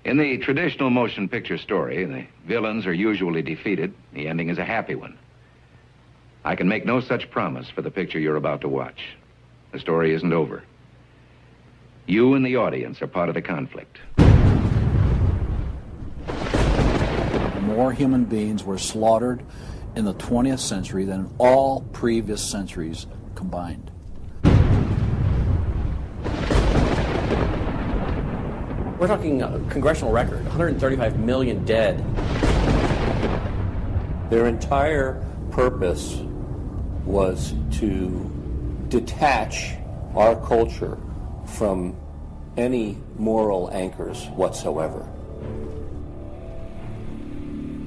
In the traditional motion picture story, the villains are usually defeated. The ending is a happy one. I can make no such promise for the picture you're about to watch. The story isn't over. You and the audience are part of the conflict. More human beings were slaughtered in the 20th century than in all previous centuries combined. We're talking a congressional record, 135 million dead. Their entire purpose was to detach our culture from any moral anchors whatsoever.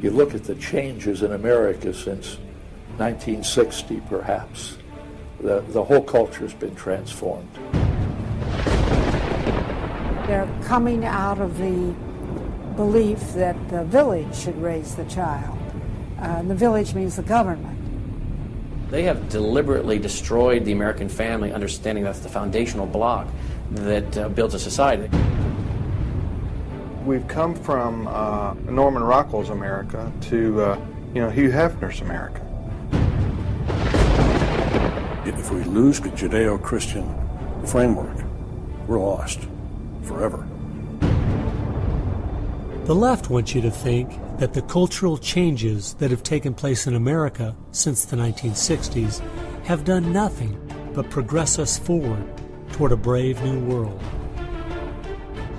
You look at the changes in America since 1960, perhaps. The whole culture has been transformed. They're coming out of the belief that the village should raise the child. The village means the government. They have deliberately destroyed the American family, understanding that's the foundational block that builds a society. We've come from Norman Rockwell's America to Hugh Hefner's America. If we lose the Judeo-Christian framework, we're lost forever. The left wants you to think that the cultural changes that have taken place in America since the 1960s have done nothing but progress us forward toward a brave new world.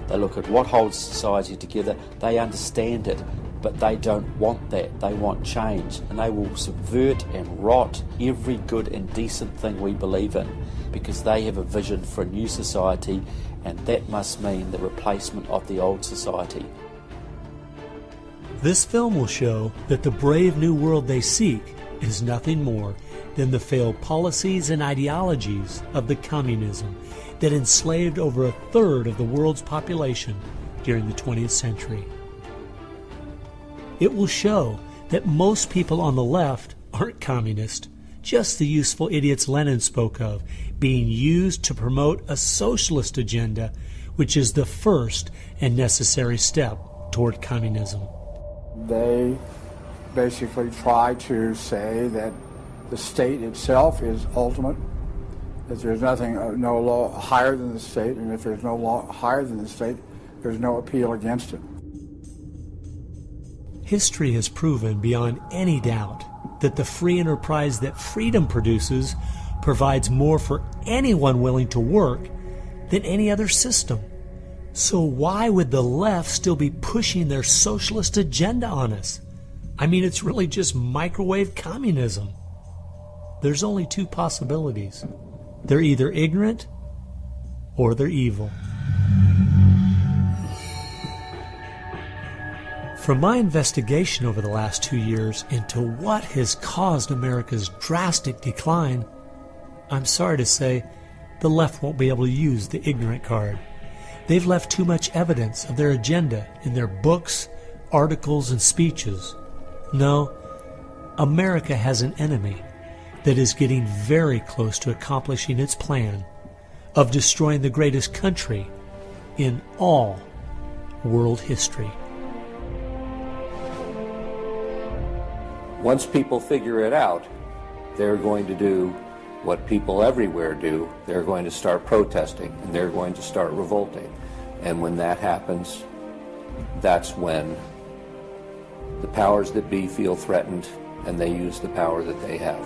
They look at what holds society together, they understand it, but they don't want that. They want change, and they will subvert and rot every good and decent thing we believe in because they have a vision for a new society, and that must mean the replacement of the old society. This film will show that the brave new world they seek is nothing more than the failed policies and ideologies of the communism that enslaved over a third of the world's population during the 20th century. It will show that most people on the left aren't communist, just the useful idiots Lenin spoke of, being used to promote a socialist agenda, which is the first and necessary step toward communism. They basically try to say that the state itself is ultimate, that there's nothing, no law higher than the state, and if there's no law higher than the state, there's no appeal against it. History has proven beyond any doubt that the free enterprise that freedom produces provides more for anyone willing to work than any other system. So why would the left still be pushing their socialist agenda on us? I mean, it's really just microwave communism. There's only two possibilities. They're either ignorant or they're evil. From my investigation over the last 2 years into what has caused America's drastic decline, I'm sorry to say the left won't be able to use the ignorant card. They've left too much evidence of their agenda in their books, articles, and speeches. No, America has an enemy that is getting very close to accomplishing its plan of destroying the greatest country in all world history. Once people figure it out, they're going to do what people everywhere do. They're going to start protesting, and they're going to start revolting. And when that happens, that's when the powers that be feel threatened, and they use the power that they have.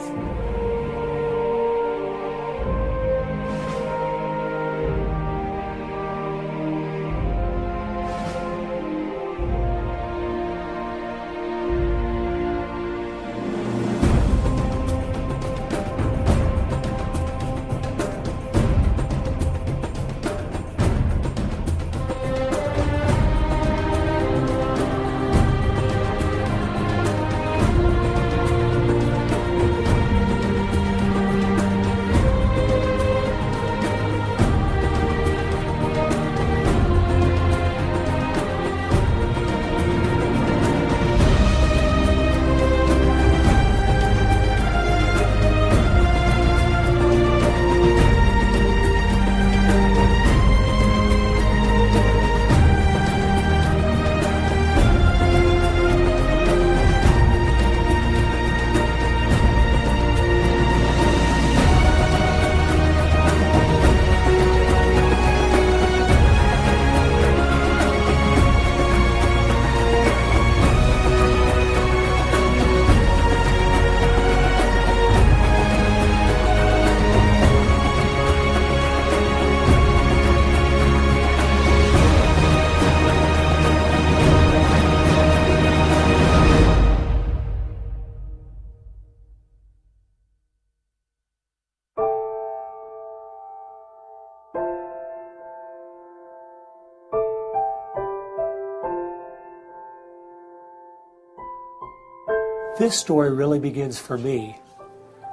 This story really begins for me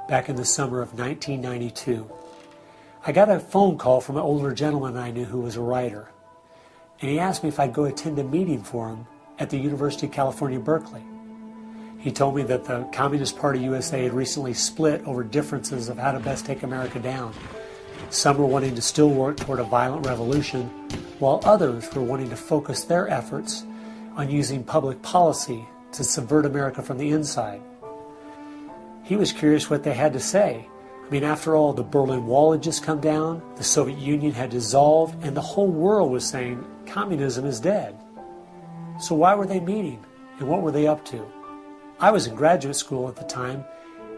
back in the summer of 1992. I got a phone call from an older gentleman I knew who was a writer, and he asked me if I'd go attend a meeting for him at the University of California, Berkeley. He told me that the Communist Party USA had recently split over differences of how to best take America down. Some were wanting to still work toward a violent revolution, while others were wanting to focus their efforts on using public policy to subvert America from the inside. He was curious what they had to say. I mean, after all, the Berlin Wall had just come down, the Soviet Union had dissolved, and the whole world was saying communism is dead. So why were they meeting, and what were they up to? I was in graduate school at the time,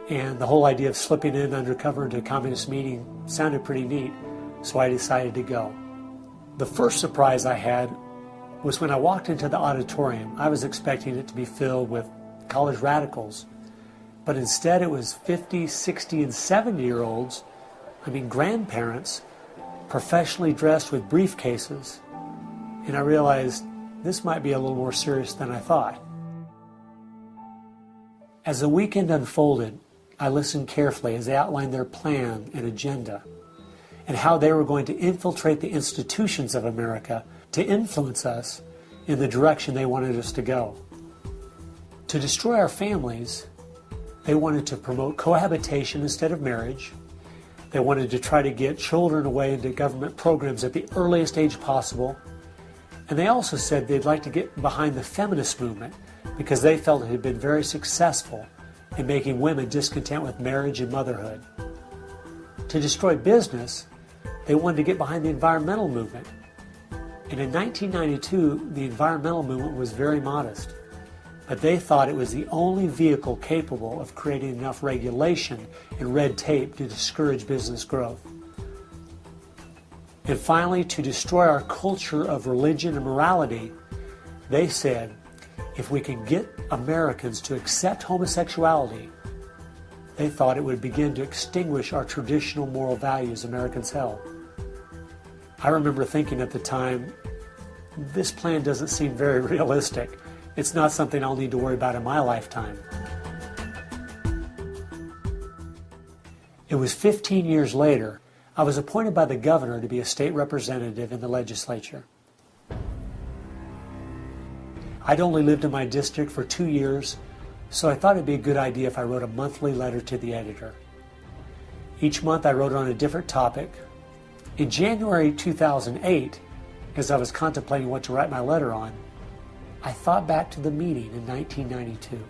and the whole idea of slipping in undercover into a communist meeting sounded pretty neat, so I decided to go. The first surprise I had was when I walked into the auditorium. I was expecting it to be filled with college radicals, but instead it was 50, 60, and 70-year-olds, grandparents, professionally dressed with briefcases, and I realized this might be a little more serious than I thought. As the weekend unfolded, I listened carefully as they outlined their plan and agenda, and how they were going to infiltrate the institutions of America to influence us in the direction they wanted us to go. To destroy our families, they wanted to promote cohabitation instead of marriage. They wanted to try to get children away into government programs at the earliest age possible. And they also said they'd like to get behind the feminist movement because they felt it had been very successful in making women discontent with marriage and motherhood. To destroy business, they wanted to get behind the environmental movement. And in 1992, the environmental movement was very modest, but they thought it was the only vehicle capable of creating enough regulation and red tape to discourage business growth. And finally, to destroy our culture of religion and morality, they said, if we can get Americans to accept homosexuality, they thought it would begin to extinguish our traditional moral values Americans held. I remember thinking at the time, this plan doesn't seem very realistic. It's not something I'll need to worry about in my lifetime. It was 15 years later, I was appointed by the governor to be a state representative in the legislature. I'd only lived in my district for 2 years, so I thought it'd be a good idea if I wrote a monthly letter to the editor. Each month I wrote on a different topic. In January 2008, as I was contemplating what to write my letter on, I thought back to the meeting in 1992,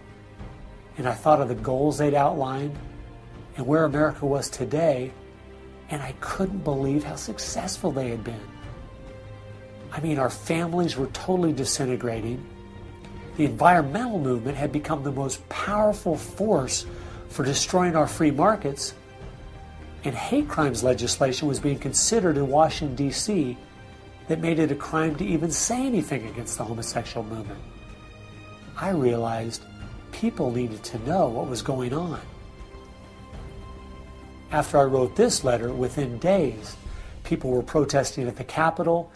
and I thought of the goals they'd outlined and where America was today, and I couldn't believe how successful they had been. Our families were totally disintegrating. The environmental movement had become the most powerful force for destroying our free markets, and hate crimes legislation was being considered in Washington, D.C. that made it a crime to even say anything against the homosexual movement. I realized people needed to know what was going on. After I wrote this letter, within days, people were protesting at the Capitol.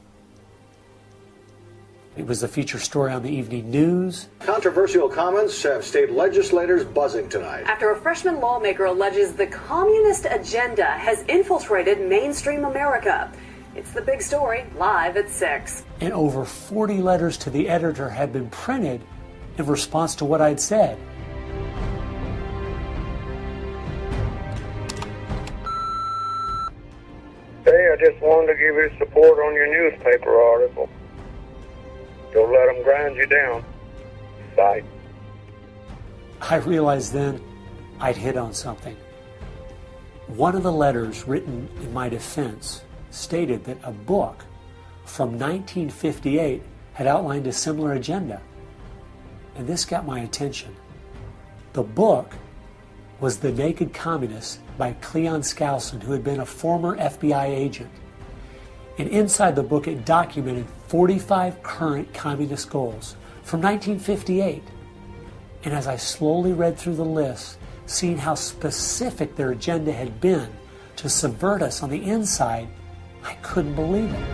It was the feature story on the evening news. Controversial comments have state legislators buzzing tonight. After a freshman lawmaker alleges the communist agenda has infiltrated mainstream America. It's the big story, live at 6. And over 40 letters to the editor had been printed in response to what I'd said. Hey, I just wanted to give you support on your newspaper article. Don't let them grind you down. Bye. I realized then I'd hit on something. One of the letters written in my defense stated that a book from 1958 had outlined a similar agenda. And this got my attention. The book was The Naked Communist by Cleon Skousen, who had been a former FBI agent. And inside the book it documented 45 current communist goals from 1958. And as I slowly read through the list, seeing how specific their agenda had been to subvert us on the inside, I couldn't believe it.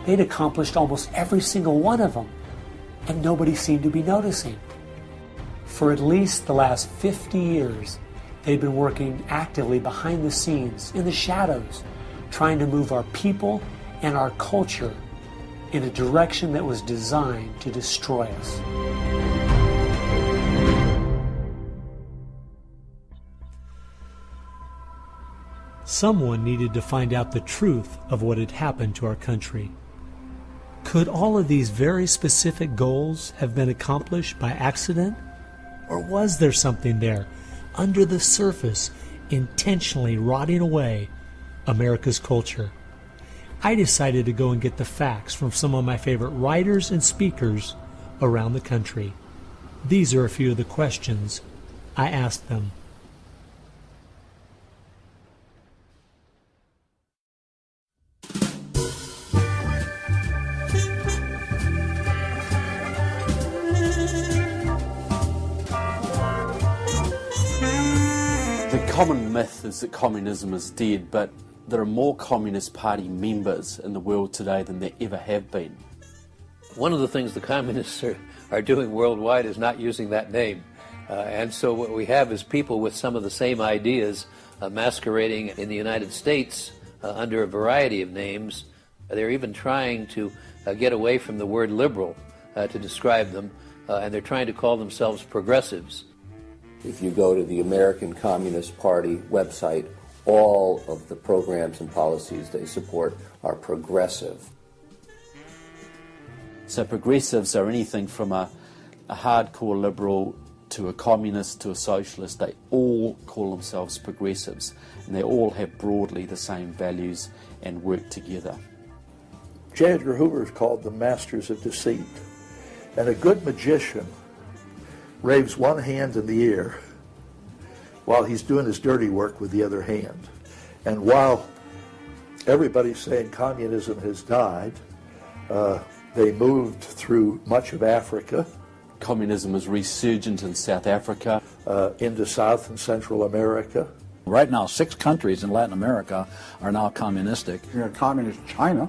They'd accomplished almost every single one of them, and nobody seemed to be noticing. For at least the last 50 years, they'd been working actively behind the scenes, in the shadows, trying to move our people and our culture in a direction that was designed to destroy us. Someone needed to find out the truth of what had happened to our country. Could all of these very specific goals have been accomplished by accident? Or was there something there, under the surface, intentionally rotting away America's culture? I decided to go and get the facts from some of my favorite writers and speakers around the country. These are a few of the questions I asked them. The common myth is that communism is dead, but there are more Communist Party members in the world today than there ever have been. One of the things the communists are doing worldwide is not using that name. And so what we have is people with some of the same ideas masquerading in the United States under a variety of names. They're even trying to get away from the word liberal to describe them, and they're trying to call themselves progressives. If you go to the American Communist Party website, all of the programs and policies they support are progressive. So progressives are anything from a hardcore liberal to a communist to a socialist. They all call themselves progressives, and they all have broadly the same values and work together. J. Edgar Hoover is called the masters of deceit. And a good magician raves one hand in the air while he's doing his dirty work with the other hand. And while everybody's saying communism has died, they moved through much of Africa. Communism is resurgent in South Africa. Into South and Central America. Right now, 6 countries in Latin America are now communistic. We have communist China.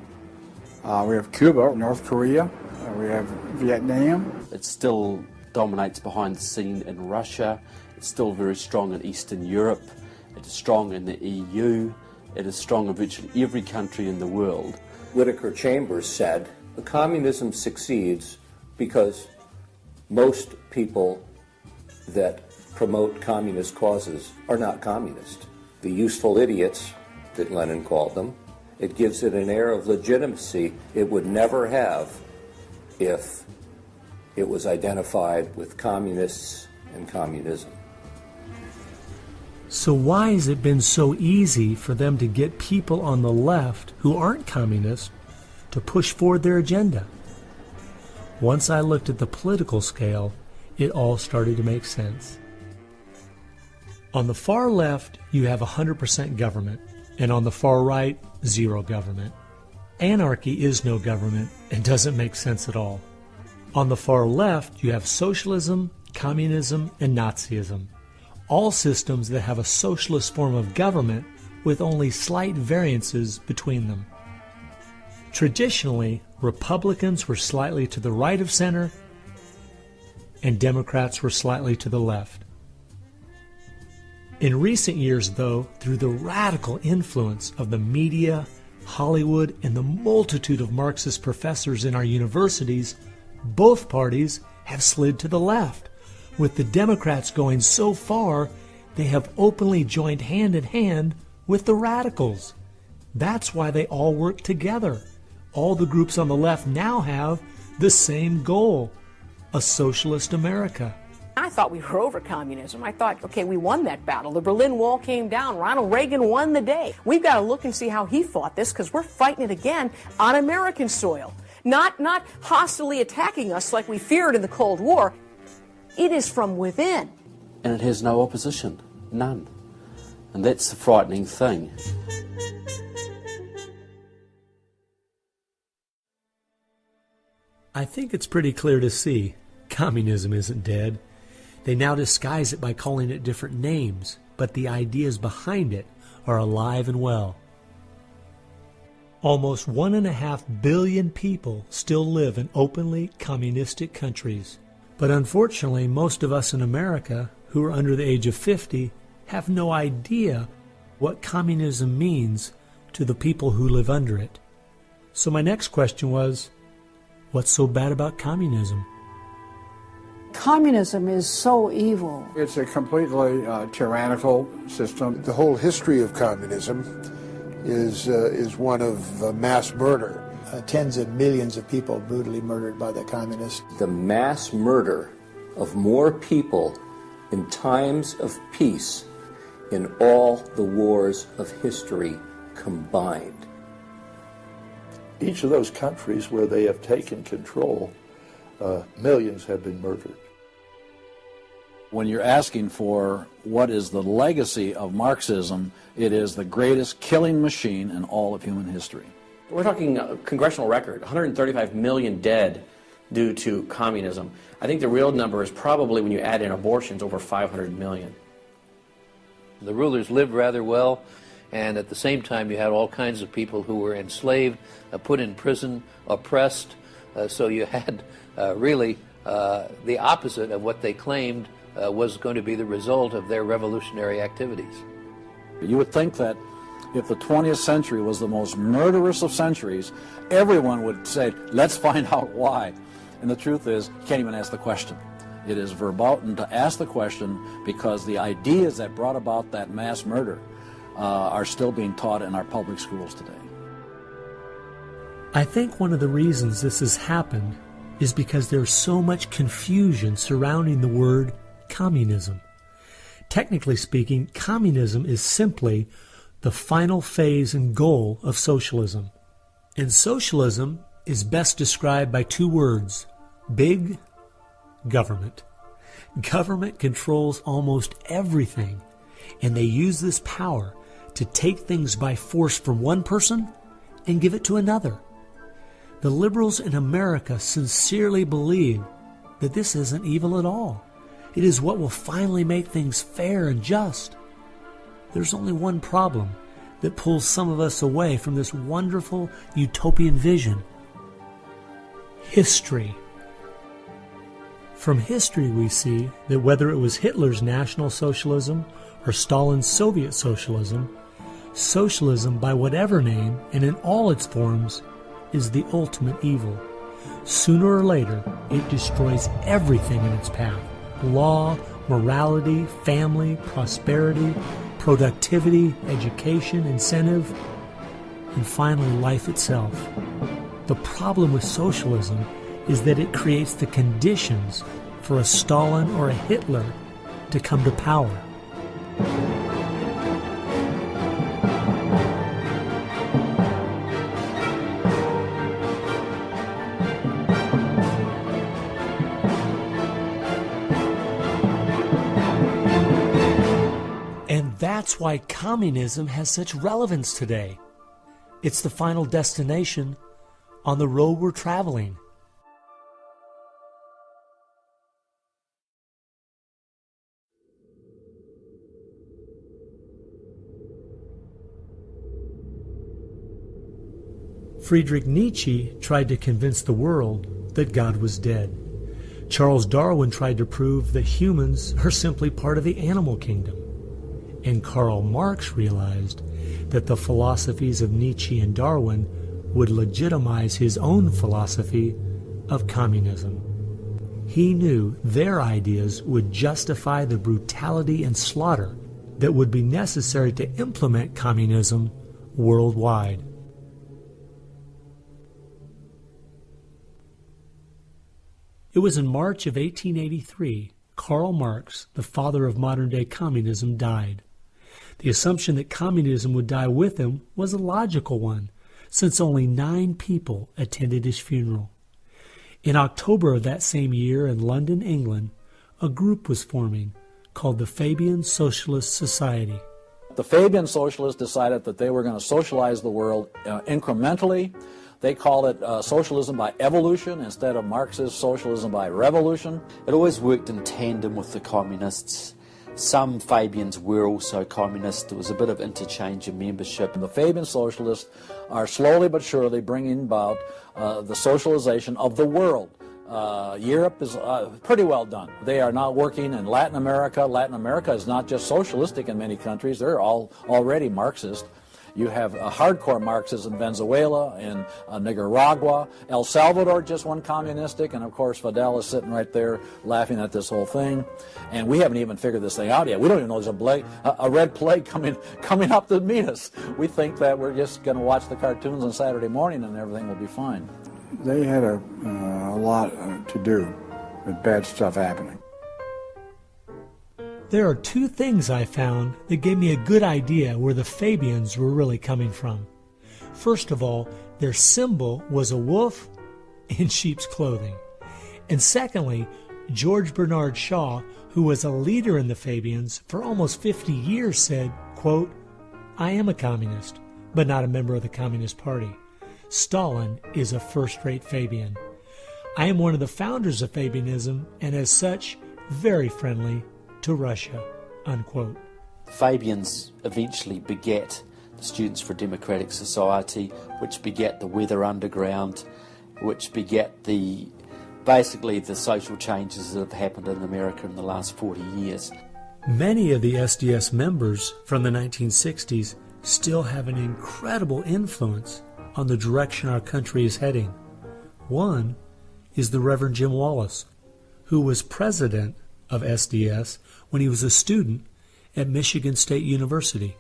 We have Cuba, North Korea. We have Vietnam. It still dominates behind the scene in Russia. It's still very strong in Eastern Europe. It is strong in the EU. It is strong in virtually every country in the world. Whittaker Chambers said, the communism succeeds because most people that promote communist causes are not communist. The useful idiots, that Lenin called them, it gives it an air of legitimacy it would never have if it was identified with communists and communism. So why has it been so easy for them to get people on the left who aren't communists to push forward their agenda? Once I looked at the political scale, it all started to make sense. On the far left, you have 100% government, and on the far right, zero government. Anarchy is no government and doesn't make sense at all. On the far left, you have socialism, communism, and Nazism. All systems that have a socialist form of government with only slight variances between them. Traditionally, Republicans were slightly to the right of center, and Democrats were slightly to the left. In recent years, though, through the radical influence of the media, Hollywood, and the multitude of Marxist professors in our universities, both parties have slid to the left, with the Democrats going so far they have openly joined hand in hand with the radicals. That's why they all work together. All the groups on the left now have the same goal, a socialist America. I thought we were over communism. I thought, okay, we won that battle. The Berlin Wall came down. Ronald Reagan won the day. We've got to look and see how he fought this, because we're fighting it again on American soil. Not hostilely attacking us like we feared in the Cold War. It is from within. And it has no opposition. None. And that's the frightening thing. I think it's pretty clear to see communism isn't dead. They now disguise it by calling it different names, but the ideas behind it are alive and well. Almost 1.5 billion people still live in openly communistic countries. But unfortunately, most of us in America who are under the age of 50 have no idea what communism means to the people who live under it. So my next question was, what's so bad about communism? Communism is so evil. It's a completely tyrannical system. The whole history of communism is one of mass murder. Tens of millions of people brutally murdered by the communists. The mass murder of more people in times of peace in all the wars of history combined. Each of those countries where they have taken control, millions have been murdered. When you're asking for what is the legacy of Marxism, it is the greatest killing machine in all of human history. We're talking congressional record, 135 million dead due to communism. I think the real number is probably, when you add in abortions, over 500 million. The rulers lived rather well, and at the same time you had all kinds of people who were enslaved, put in prison, oppressed, so you had really the opposite of what they claimed was going to be the result of their revolutionary activities. You would think that if the 20th century was the most murderous of centuries, everyone would say, let's find out why. And the truth is, you can't even ask the question. It is verboten to ask the question because the ideas that brought about that mass murder are still being taught in our public schools today. I think one of the reasons this has happened is because there's so much confusion surrounding the word communism. Technically speaking, communism is simply the final phase and goal of socialism. And socialism is best described by two words: big government. Government controls almost everything, and they use this power to take things by force from one person and give it to another. The liberals in America sincerely believe that this isn't evil at all. It is what will finally make things fair and just. There's only one problem that pulls some of us away from this wonderful utopian vision: history. From history we see that whether it was Hitler's National Socialism or Stalin's Soviet Socialism, socialism by whatever name and in all its forms is the ultimate evil. Sooner or later, it destroys everything in its path: law, morality, family, prosperity, productivity, education, incentive, and finally life itself. The problem with socialism is that it creates the conditions for a Stalin or a Hitler to come to power. And that's why communism has such relevance today. It's the final destination on the road we're traveling. Friedrich Nietzsche tried to convince the world that God was dead. Charles Darwin tried to prove that humans are simply part of the animal kingdom. And Karl Marx realized that the philosophies of Nietzsche and Darwin would legitimize his own philosophy of communism. He knew their ideas would justify the brutality and slaughter that would be necessary to implement communism worldwide. It was in March of 1883, Karl Marx, the father of modern-day communism, died. The assumption that communism would die with him was a logical one, since only 9 people attended his funeral. In October of that same year in London, England, a group was forming called the Fabian Socialist Society. The Fabian Socialists decided that they were going to socialize the world incrementally. They called it socialism by evolution instead of Marxist socialism by revolution. It always worked in tandem with the communists. Some Fabians were also communist. There was a bit of interchange of membership. The Fabian socialists are slowly but surely bringing about the socialization of the world. Europe is pretty well done. They are now working in Latin America. Latin America is not just socialistic in many countries. They're all already Marxist. You have hardcore Marxists in Venezuela, in Nicaragua. El Salvador just went communistic, and of course Fidel is sitting right there laughing at this whole thing. And we haven't even figured this thing out yet. We don't even know there's a red plague coming up to meet us. We think that we're just going to watch the cartoons on Saturday morning and everything will be fine. They had a lot to do with bad stuff happening. There are two things I found that gave me a good idea where the Fabians were really coming from. First of all, their symbol was a wolf in sheep's clothing. And secondly, George Bernard Shaw, who was a leader in the Fabians for almost 50 years, said, quote, "I am a communist, but not a member of the Communist Party. Stalin is a first-rate Fabian. I am one of the founders of Fabianism, and as such, very friendly to Russia," unquote. Fabians eventually beget the Students for a Democratic Society, which beget the Weather Underground, which beget basically the social changes that have happened in America in the last 40 years. Many of the SDS members from the 1960s still have an incredible influence on the direction our country is heading. One is the Reverend Jim Wallace, who was president of SDS when he was a student at Michigan State University.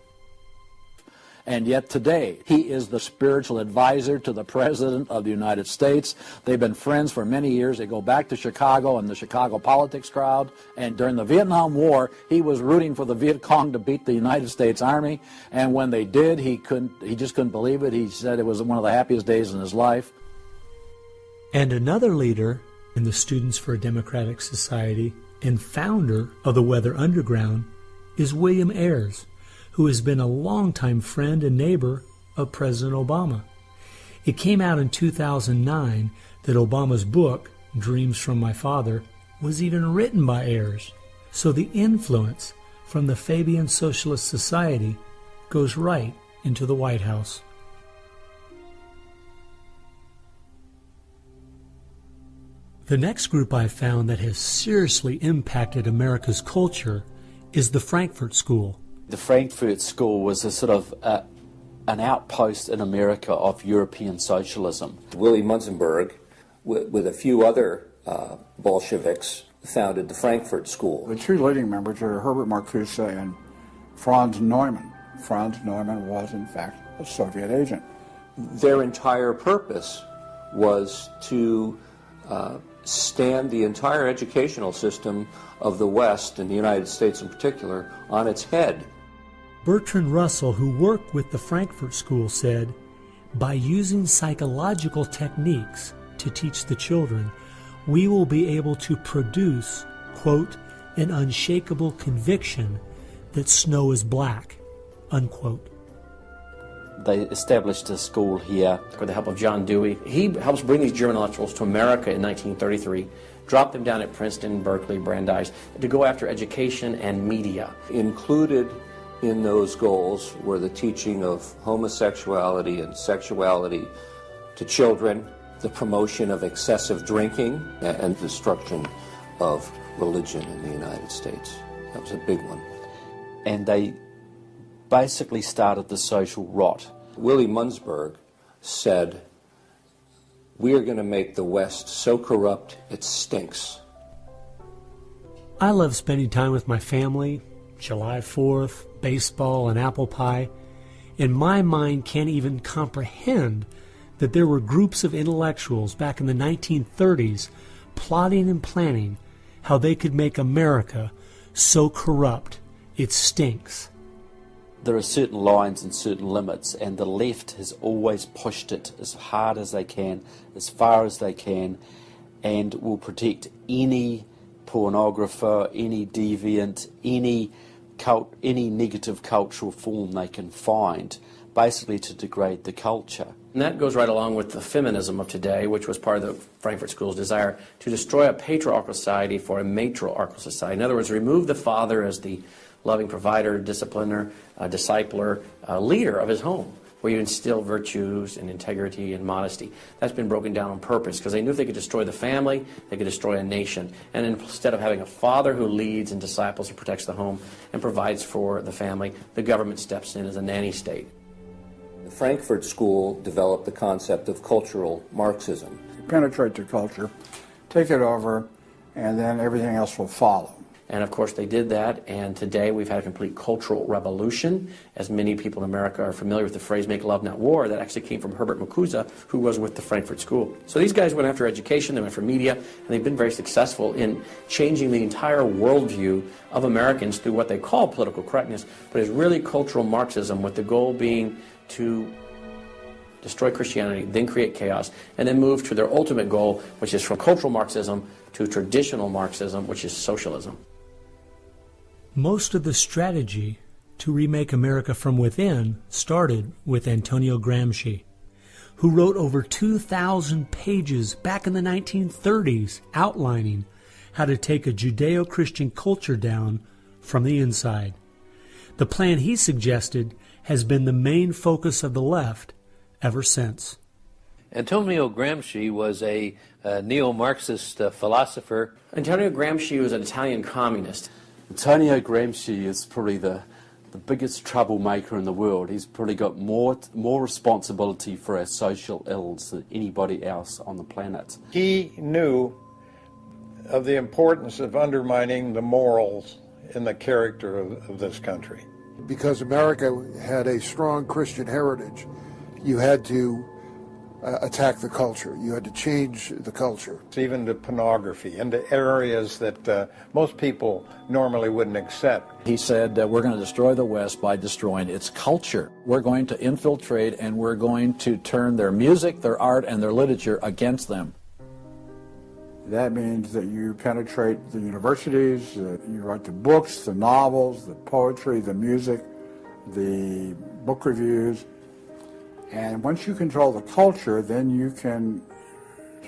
And yet today, he is the spiritual advisor to the President of the United States. They've been friends for many years. They go back to Chicago and the Chicago politics crowd. And during the Vietnam War, he was rooting for the Viet Cong to beat the United States Army. And when they did, he just couldn't believe it. He said it was one of the happiest days in his life. And another leader in the Students for a Democratic Society and founder of the Weather Underground is William Ayers, who has been a longtime friend and neighbor of President Obama. It came out in 2009 that Obama's book, Dreams from My Father, was even written by Ayers. So the influence from the Fabian Socialist Society goes right into the White House. The next group I found that has seriously impacted America's culture is the Frankfurt School. The Frankfurt School was a sort of an outpost in America of European socialism. Willy Munzenberg, with a few other Bolsheviks, founded the Frankfurt School. The two leading members are Herbert Marcuse and Franz Neumann. Franz Neumann was, in fact, a Soviet agent. Their entire purpose was to stand the entire educational system of the West, and the United States in particular, on its head. Bertrand Russell, who worked with the Frankfurt School, said, "By using psychological techniques to teach the children, we will be able to produce, quote, an unshakable conviction that snow is black," unquote. They established a school here. With the help of John Dewey. He helps bring these German intellectuals to America in 1933, drop them down at Princeton, Berkeley, Brandeis, to go after education and media. Included in those goals were the teaching of homosexuality and sexuality to children, the promotion of excessive drinking, and destruction of religion in the United States. That was a big one. And they basically started the social rot. Willy Munzenberg said, "We are going to make the West so corrupt it stinks." I love spending time with my family, July 4th, baseball, and apple pie, and my mind can't even comprehend that there were groups of intellectuals back in the 1930s plotting and planning how they could make America so corrupt it stinks. There are certain lines and certain limits, and the left has always pushed it as hard as they can, as far as they can, and will protect any pornographer, any deviant, any negative cultural form they can find. basically to degrade the culture. And that goes right along with the feminism of today, which was part of the Frankfurt School's desire to destroy a patriarchal society for a matriarchal society. In other words, remove the father as the loving provider, discipliner, discipler, leader of his home, where you instill virtues and integrity and modesty. That's been broken down on purpose because they knew if they could destroy the family, they could destroy a nation. And instead of having a father who leads and disciples and protects the home and provides for the family, the government steps in as a nanny state. The Frankfurt School developed the concept of cultural Marxism. Penetrate the culture, take it over, and then everything else will follow. And of course they did that, and today we've had a complete cultural revolution. As many people in America are familiar with the phrase "make love, not war," that actually came from Herbert Marcuse, who was with the Frankfurt School. So these guys went after education, they went for media, and they've been very successful in changing the entire worldview of Americans through what they call political correctness, but is really cultural Marxism, with the goal being to destroy Christianity, then create chaos, and then move to their ultimate goal, which is from cultural Marxism to traditional Marxism, which is socialism. Most of the strategy to remake America from within started with Antonio Gramsci, who wrote over 2,000 pages back in the 1930s outlining how to take a Judeo-Christian culture down from the inside. The plan he suggested has been the main focus of the left ever since. Antonio Gramsci was a neo-Marxist philosopher. Antonio Gramsci was an Italian communist. Antonio Gramsci is probably the biggest troublemaker in the world. He's probably got more responsibility for our social ills than anybody else on the planet. He knew of the importance of undermining the morals in the character of this country. Because America had a strong Christian heritage, you had to attack the culture. You had to change the culture. Even to pornography, into areas that most people normally wouldn't accept. He said that we're going to destroy the West by destroying its culture. We're going to infiltrate and we're going to turn their music, their art, and their literature against them. That means that you penetrate the universities, you write the books, the novels, the poetry, the music, the book reviews. And once you control the culture, then you can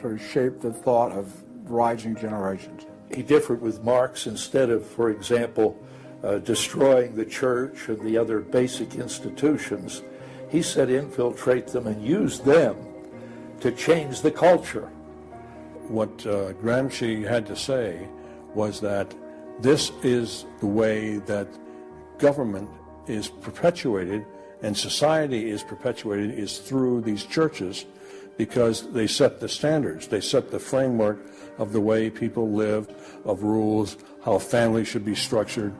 sort of shape the thought of rising generations. He differed with Marx. Instead of, for example, destroying the church and the other basic institutions, he said infiltrate them and use them to change the culture. What Gramsci had to say was that this is the way that government is perpetuated and society is perpetuated is through these churches, because they set the standards, they set the framework of the way people live, of rules, how a family should be structured.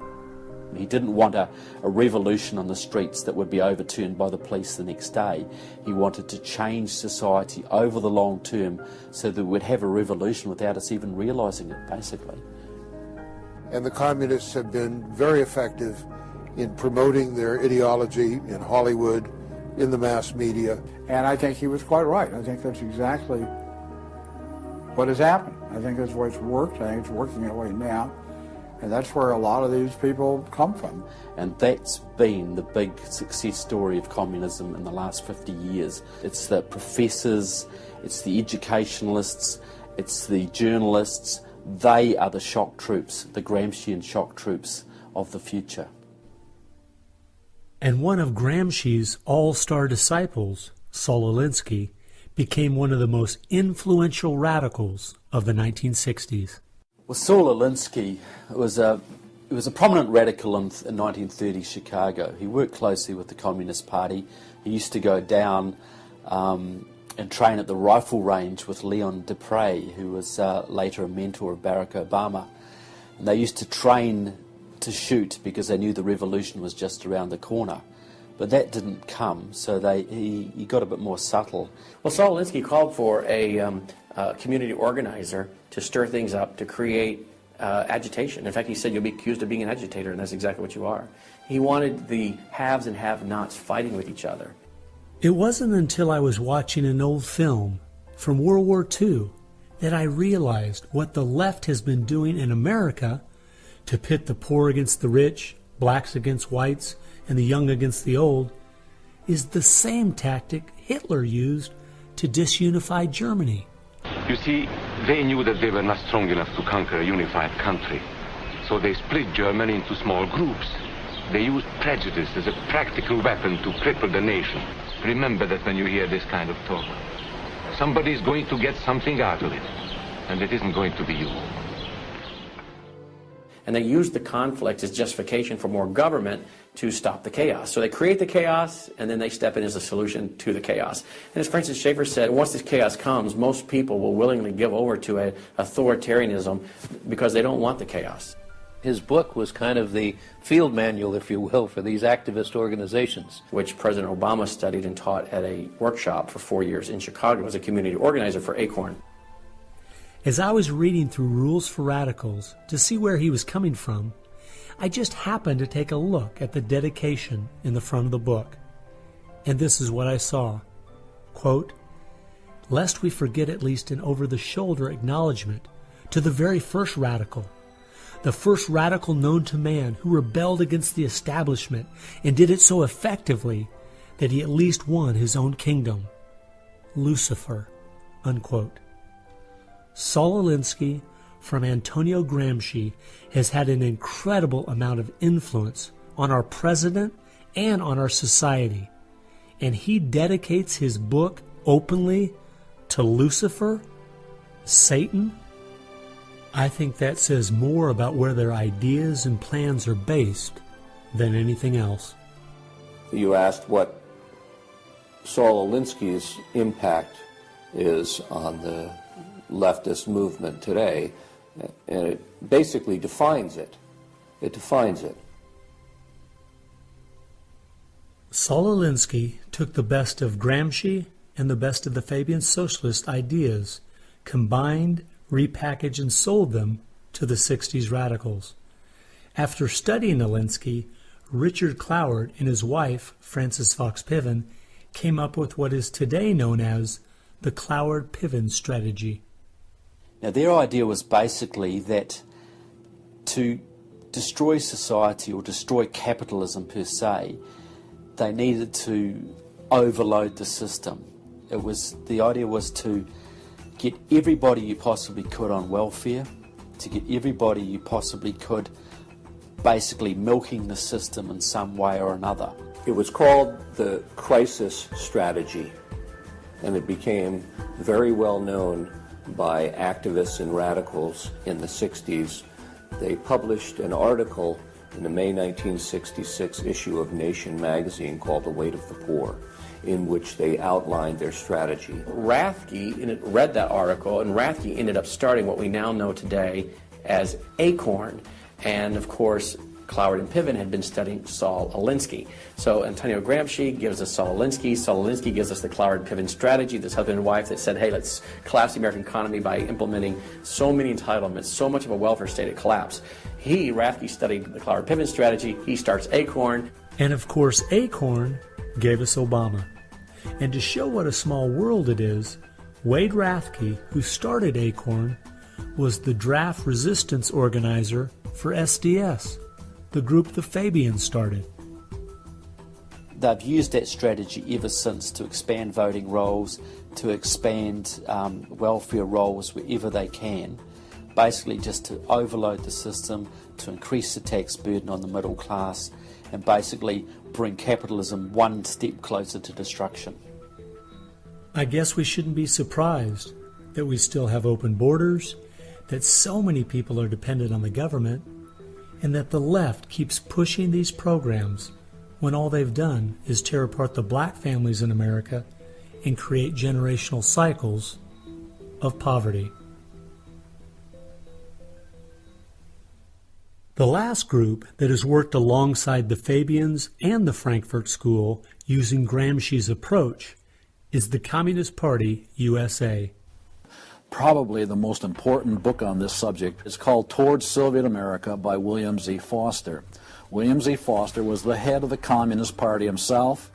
He didn't want a revolution on the streets that would be overturned by the police the next day. He wanted to change society over the long term so that we'd have a revolution without us even realizing it, basically. And the communists have been very effective in promoting their ideology in Hollywood, in the mass media. And I think he was quite right. I think that's exactly what has happened. I think that's the way it's worked. I think it's working that way now. And that's where a lot of these people come from. And that's been the big success story of communism in the last 50 years. It's the professors, it's the educationalists, it's the journalists. They are the shock troops, the Gramscian shock troops of the future. And one of Gramsci's all-star disciples, Saul Alinsky, became one of the most influential radicals of the 1960s. Well, Saul Alinsky was a prominent radical in 1930 Chicago. He worked closely with the Communist Party. He used to go down and train at the rifle range with Leon Dupre, who was later a mentor of Barack Obama. And they used to train to shoot because they knew the revolution was just around the corner. But that didn't come, so he got a bit more subtle. Well, Saul Alinsky called for a community organizer to stir things up, to create agitation. In fact, he said, you'll be accused of being an agitator, and that's exactly what you are. He wanted the haves and have-nots fighting with each other. It wasn't until I was watching an old film from World War II that I realized what the left has been doing in America to pit the poor against the rich, blacks against whites, and the young against the old, is the same tactic Hitler used to disunify Germany. You see, they knew that they were not strong enough to conquer a unified country. So they split Germany into small groups. They used prejudice as a practical weapon to cripple the nation. Remember that when you hear this kind of talk. Somebody is going to get something out of it, and it isn't going to be you. And they use the conflict as justification for more government to stop the chaos. So they create the chaos, and then they step in as a solution to the chaos. And as Francis Schaeffer said, once this chaos comes, most people will willingly give over to an authoritarianism because they don't want the chaos. His book was kind of the field manual, if you will, for these activist organizations. Which President Obama studied and taught at a workshop for 4 years in Chicago as a community organizer for ACORN. As I was reading through Rules for Radicals to see where he was coming from, I just happened to take a look at the dedication in the front of the book. And this is what I saw. Quote, "Lest we forget at least an over-the-shoulder acknowledgement to the very first radical, the first radical known to man who rebelled against the establishment and did it so effectively that he at least won his own kingdom. Lucifer." Unquote. Saul Alinsky from Antonio Gramsci has had an incredible amount of influence on our president and on our society, and he dedicates his book openly to Lucifer, Satan. I think that says more about where their ideas and plans are based than anything else. You asked what Saul Alinsky's impact is on the leftist movement today, and it basically defines it. It defines it. Saul Alinsky took the best of Gramsci and the best of the Fabian socialist ideas, combined, repackaged, and sold them to the 60s radicals. After studying Alinsky, Richard Cloward and his wife, Frances Fox Piven, came up with what is today known as the Cloward-Piven strategy. Now, their idea was basically that to destroy society or destroy capitalism per se, they needed to overload the system. The idea was to get everybody you possibly could on welfare, to get everybody you possibly could basically milking the system in some way or another. It was called the crisis strategy, and it became very well known by activists and radicals in the 60s. They published an article in the May 1966 issue of Nation magazine called The Weight of the Poor, in which they outlined their strategy. Rathke read that article, and Rathke ended up starting what we now know today as ACORN. And of course, Cloward and Piven had been studying Saul Alinsky. So Antonio Gramsci gives us Saul Alinsky. Saul Alinsky gives us the Cloward-Piven strategy, this husband and wife that said, hey, let's collapse the American economy by implementing so many entitlements, so much of a welfare state at collapse. Rathke studied the Cloward-Piven strategy. He starts ACORN. And of course, ACORN gave us Obama. And to show what a small world it is, Wade Rathke, who started ACORN, was the draft resistance organizer for SDS, the group the Fabians started. They've used that strategy ever since to expand voting rolls, to expand welfare rolls wherever they can, basically just to overload the system, to increase the tax burden on the middle class, and basically bring capitalism one step closer to destruction. I guess we shouldn't be surprised that we still have open borders, that so many people are dependent on the government, and that the left keeps pushing these programs when all they've done is tear apart the black families in America and create generational cycles of poverty. The last group that has worked alongside the Fabians and the Frankfurt School using Gramsci's approach is the Communist Party USA. Probably the most important book on this subject is called Towards Soviet America by William Z. Foster. William Z. Foster was the head of the Communist Party himself.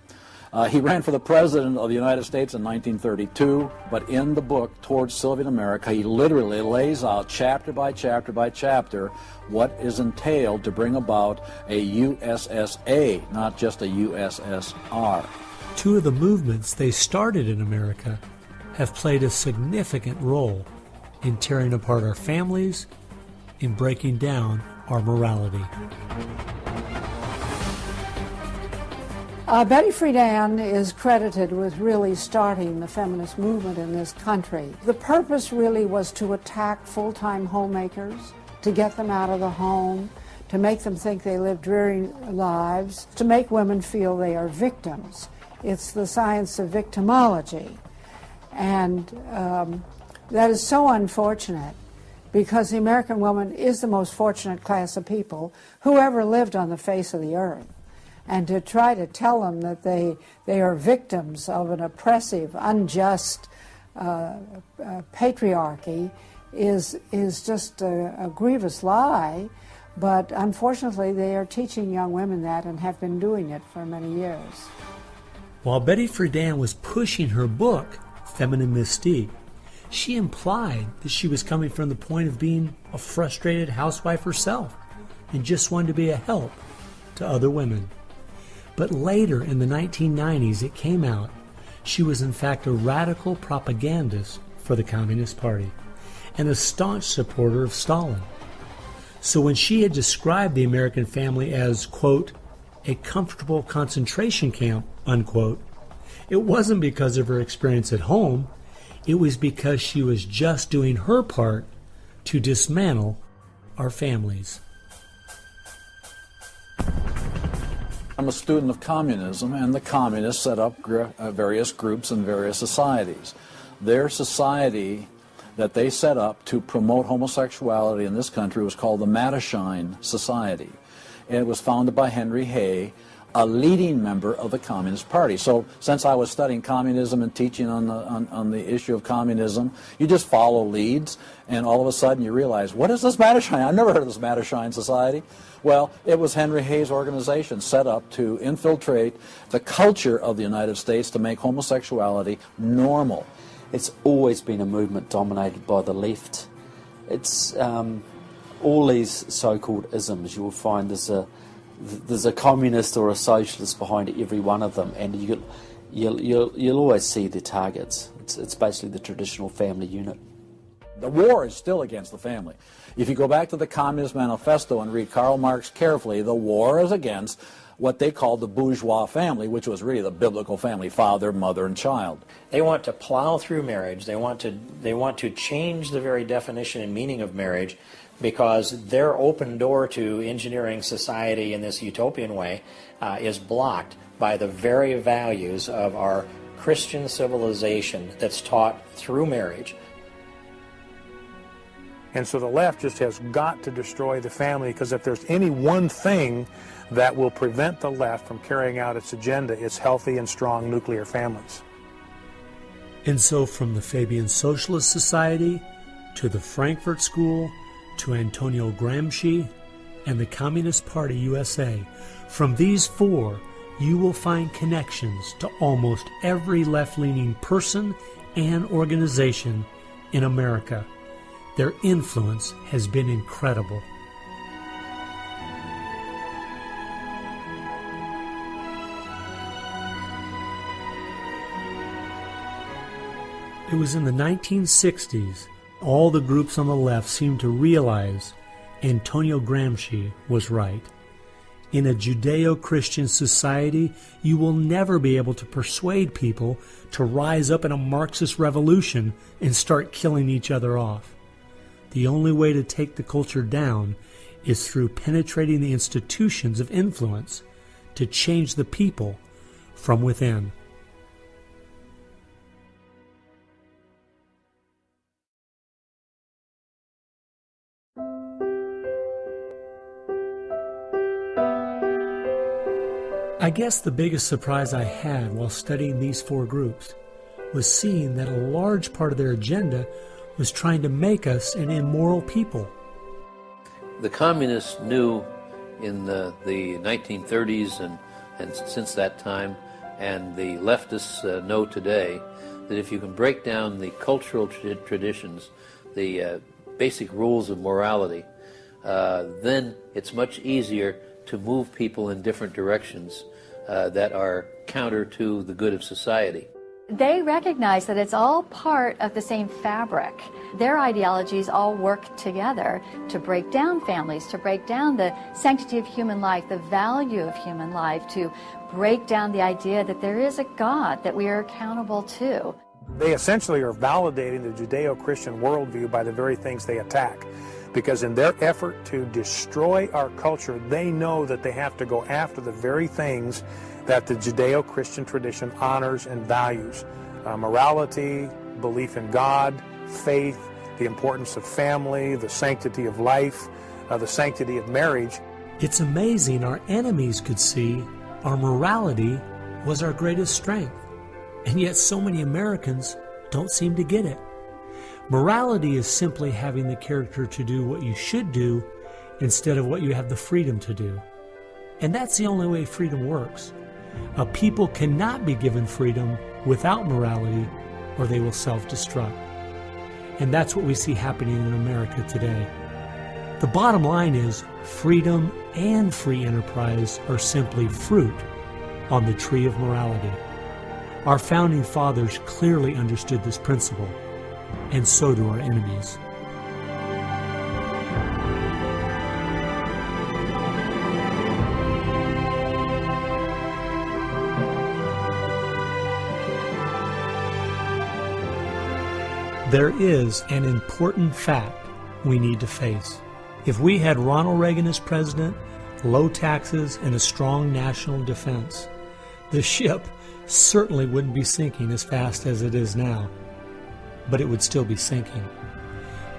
He ran for the President of the United States in 1932, but in the book Towards Soviet America, he literally lays out chapter by chapter by chapter what is entailed to bring about a USSA, not just a USSR. Two of the movements they started in America have played a significant role in tearing apart our families, in breaking down our morality. Betty Friedan is credited with really starting the feminist movement in this country. The purpose really was to attack full-time homemakers, to get them out of the home, to make them think they live dreary lives, to make women feel they are victims. It's the science of victimology. And that is so unfortunate, because the American woman is the most fortunate class of people who ever lived on the face of the earth. And to try to tell them that they are victims of an oppressive, unjust patriarchy is just a grievous lie. But unfortunately, they are teaching young women that and have been doing it for many years. While Betty Friedan was pushing her book, Feminine Mystique, she implied that she was coming from the point of being a frustrated housewife herself and just wanted to be a help to other women. But later in the 1990s, it came out she was in fact a radical propagandist for the Communist Party and a staunch supporter of Stalin. So when she had described the American family as, quote, a comfortable concentration camp, unquote, it wasn't because of her experience at home. It was because she was just doing her part to dismantle our families. I'm a student of communism, and the communists set up various groups and various societies. Their society that they set up to promote homosexuality in this country was called the Mattachine Society. And it was founded by Henry Hay, a leading member of the Communist Party. So since I was studying communism and teaching on the issue of communism, you just follow leads, and all of a sudden you realize, what is this Mattachine? I've never heard of this Mattachine Society. Well, it was Henry Hay's organization set up to infiltrate the culture of the United States to make homosexuality normal. It's always been a movement dominated by the left. It's all these so-called isms. You will find there's a communist or a socialist behind every one of them, and you'll always see the targets. It's basically the traditional family unit. The war is still against the family. If you go back to the Communist Manifesto and read Karl Marx carefully, the war is against what they called the bourgeois family, which was really the biblical family, father, mother, and child. They want to plow through marriage. They want to change the very definition and meaning of marriage, because their open door to engineering society in this utopian way is blocked by the very values of our Christian civilization that's taught through marriage. And so the left just has got to destroy the family, because if there's any one thing that will prevent the left from carrying out its agenda, it's healthy and strong nuclear families. And so from the Fabian Socialist Society to the Frankfurt School to Antonio Gramsci and the Communist Party USA, from these four you will find connections to almost every left-leaning person and organization in America. Their influence has been incredible. It was in the 1960s all the groups on the left seemed to realize Antonio Gramsci was right. In a Judeo-Christian society, you will never be able to persuade people to rise up in a Marxist revolution and start killing each other off. The only way to take the culture down is through penetrating the institutions of influence to change the people from within. I guess the biggest surprise I had while studying these four groups was seeing that a large part of their agenda was trying to make us an immoral people. The communists knew in the 1930s and since that time, and the leftists know today, that if you can break down the cultural traditions, the basic rules of morality, then it's much easier to move people in different directions that are counter to the good of society. They recognize that it's all part of the same fabric. Their ideologies all work together to break down families, to break down the sanctity of human life, the value of human life, to break down the idea that there is a God that we are accountable to. They essentially are validating the Judeo-Christian worldview by the very things they attack. Because in their effort to destroy our culture, they know that they have to go after the very things that the Judeo-Christian tradition honors and values. Morality, belief in God, faith, the importance of family, the sanctity of life, the sanctity of marriage. It's amazing our enemies could see our morality was our greatest strength, and yet so many Americans don't seem to get it. Morality is simply having the character to do what you should do instead of what you have the freedom to do. And that's the only way freedom works. A people cannot be given freedom without morality, or they will self-destruct. And that's what we see happening in America today. The bottom line is freedom and free enterprise are simply fruit on the tree of morality. Our founding fathers clearly understood this principle, and so do our enemies. There is an important fact we need to face. If we had Ronald Reagan as president, low taxes, and a strong national defense, the ship certainly wouldn't be sinking as fast as it is now, but it would still be sinking.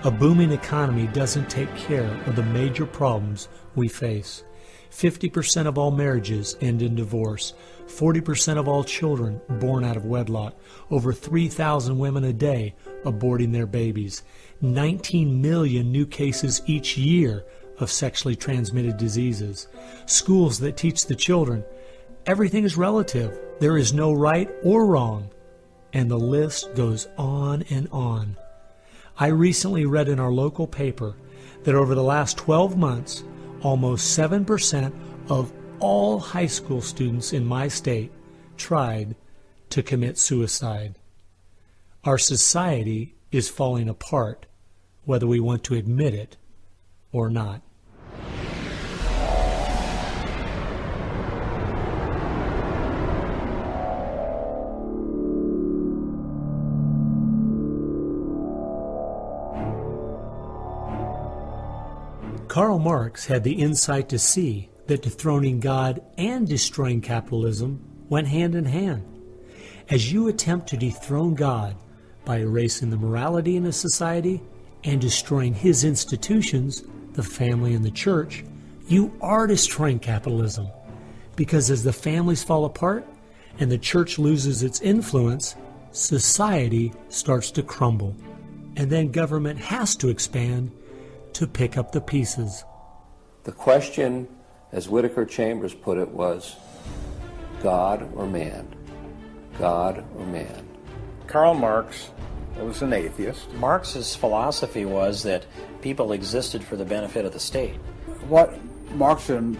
A booming economy doesn't take care of the major problems we face. 50% of all marriages end in divorce. 40% of all children born out of wedlock. Over 3,000 women a day aborting their babies. 19 million new cases each year of sexually transmitted diseases. Schools that teach the children everything is relative. There is no right or wrong. And the list goes on and on. I recently read in our local paper that over the last 12 months, almost 7% of all high school students in my state tried to commit suicide. Our society is falling apart, whether we want to admit it or not. Karl Marx had the insight to see that dethroning God and destroying capitalism went hand in hand. As you attempt to dethrone God by erasing the morality in a society and destroying his institutions, the family and the church, you are destroying capitalism. Because as the families fall apart and the church loses its influence, society starts to crumble. And then government has to expand to pick up the pieces. The question, as Whittaker Chambers put it, was God or man? God or man? Karl Marx was an atheist. Marx's philosophy was that people existed for the benefit of the state. What Marxism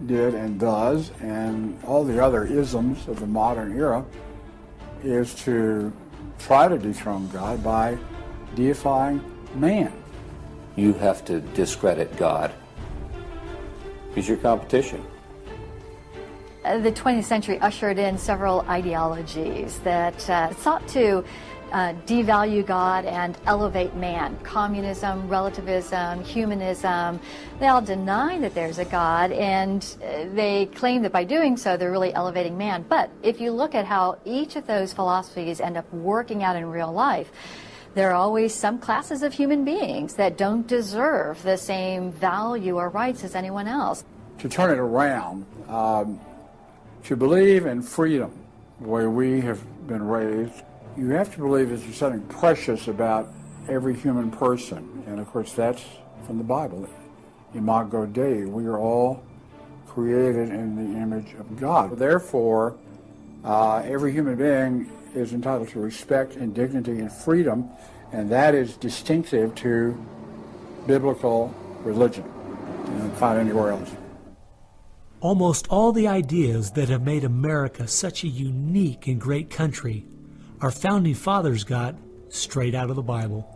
did and does, and all the other isms of the modern era, is to try to dethrone God by deifying man. You have to discredit God. He's your competition. The 20th century ushered in several ideologies that sought to devalue God and elevate man. Communism, relativism, humanism, they all deny that there's a God, and they claim that by doing so they're really elevating man. But if you look at how each of those philosophies end up working out in real life, there are always some classes of human beings that don't deserve the same value or rights as anyone else. To turn it around, to believe in freedom, the way we have been raised, you have to believe that there's something precious about every human person. And of course that's from the Bible. Imago Dei, we are all created in the image of God. Therefore, every human being is entitled to respect and dignity and freedom, and that is distinctive to biblical religion. You don't find it anywhere else. Almost all the ideas that have made America such a unique and great country our founding fathers got straight out of the Bible.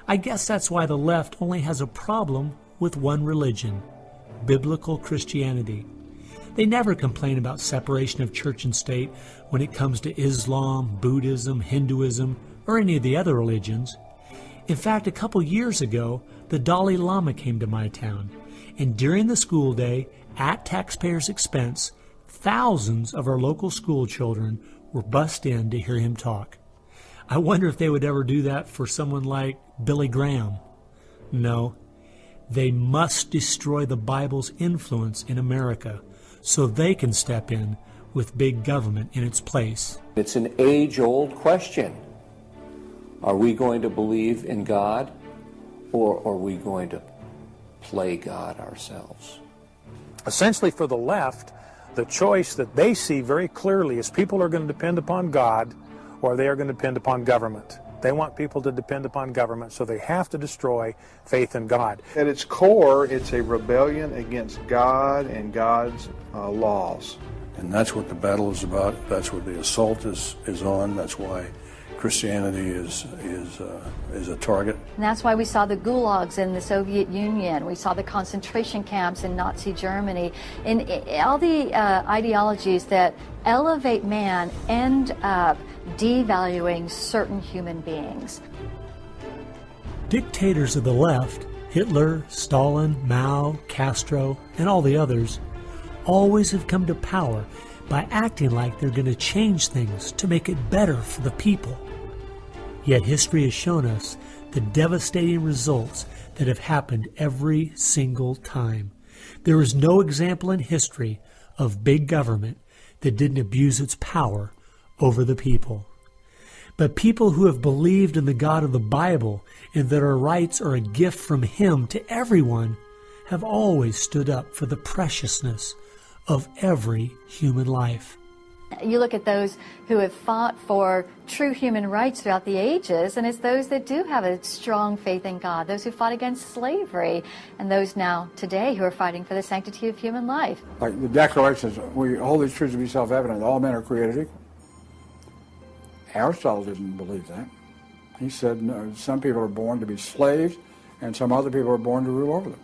I guess that's why the left only has a problem with one religion, biblical Christianity. They never complain about separation of church and state when it comes to Islam, Buddhism, Hinduism, or any of the other religions. In fact, a couple years ago, the Dalai Lama came to my town, and during the school day, at taxpayers' expense, thousands of our local school children were bussed in to hear him talk. I wonder if they would ever do that for someone like Billy Graham. No, they must destroy the Bible's influence in America so they can step in with big government in its place. It's an age-old question. Are we going to believe in God, or are we going to play God ourselves? Essentially, for the left, the choice that they see very clearly is people are going to depend upon God or they are going to depend upon government. They want people to depend upon government, so they have to destroy faith in God. At its core, it's a rebellion against God and God's laws. And that's what the battle is about. That's what the assault is on. That's why Christianity is a target. And that's why we saw the gulags in the Soviet Union. We saw the concentration camps in Nazi Germany. And all the ideologies that elevate man end up devaluing certain human beings. Dictators of the left, Hitler, Stalin, Mao, Castro, and all the others, always have come to power by acting like they're going to change things to make it better for the people. Yet history has shown us the devastating results that have happened every single time. There is no example in history of big government that didn't abuse its power over the people. But people who have believed in the God of the Bible and that our rights are a gift from Him to everyone have always stood up for the preciousness of every human life. You look at those who have fought for true human rights throughout the ages, and it's those that do have a strong faith in God, those who fought against slavery, and those now today who are fighting for the sanctity of human life. Like the Declaration says, we hold these truths to be self-evident, all men are created equal. Aristotle didn't believe that. He said, no, some people are born to be slaves, and some other people are born to rule over them.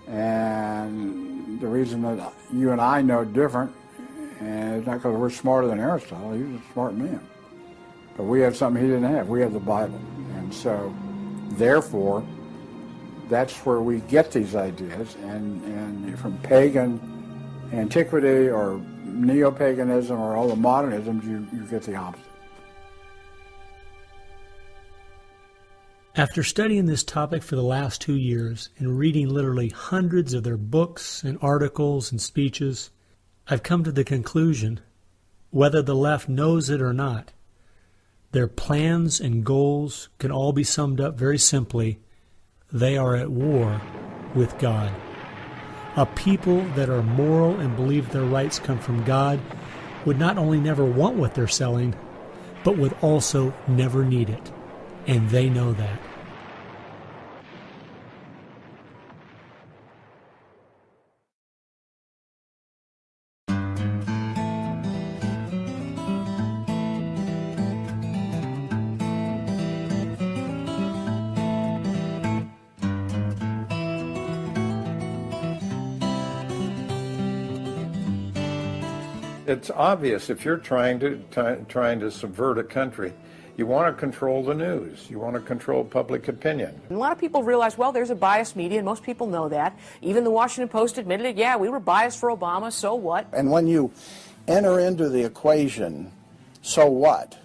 And the reason that you and I know different, and it's not because we're smarter than Aristotle, he was a smart man. But we have something he didn't have. We have the Bible. And so, therefore, that's where we get these ideas. And from pagan antiquity or neo-paganism or all the modernisms, you get the opposite. After studying this topic for the last 2 years and reading literally hundreds of their books and articles and speeches, I've come to the conclusion, whether the left knows it or not, their plans and goals can all be summed up very simply. They are at war with God. A people that are moral and believe their rights come from God would not only never want what they're selling, but would also never need it. And they know that. It's obvious if you're trying to subvert a country, you want to control the news. You want to control public opinion. And a lot of people realize, well, there's a biased media, and most people know that. Even the Washington Post admitted it. Yeah, we were biased for Obama, so what? And when you enter into the equation, so what?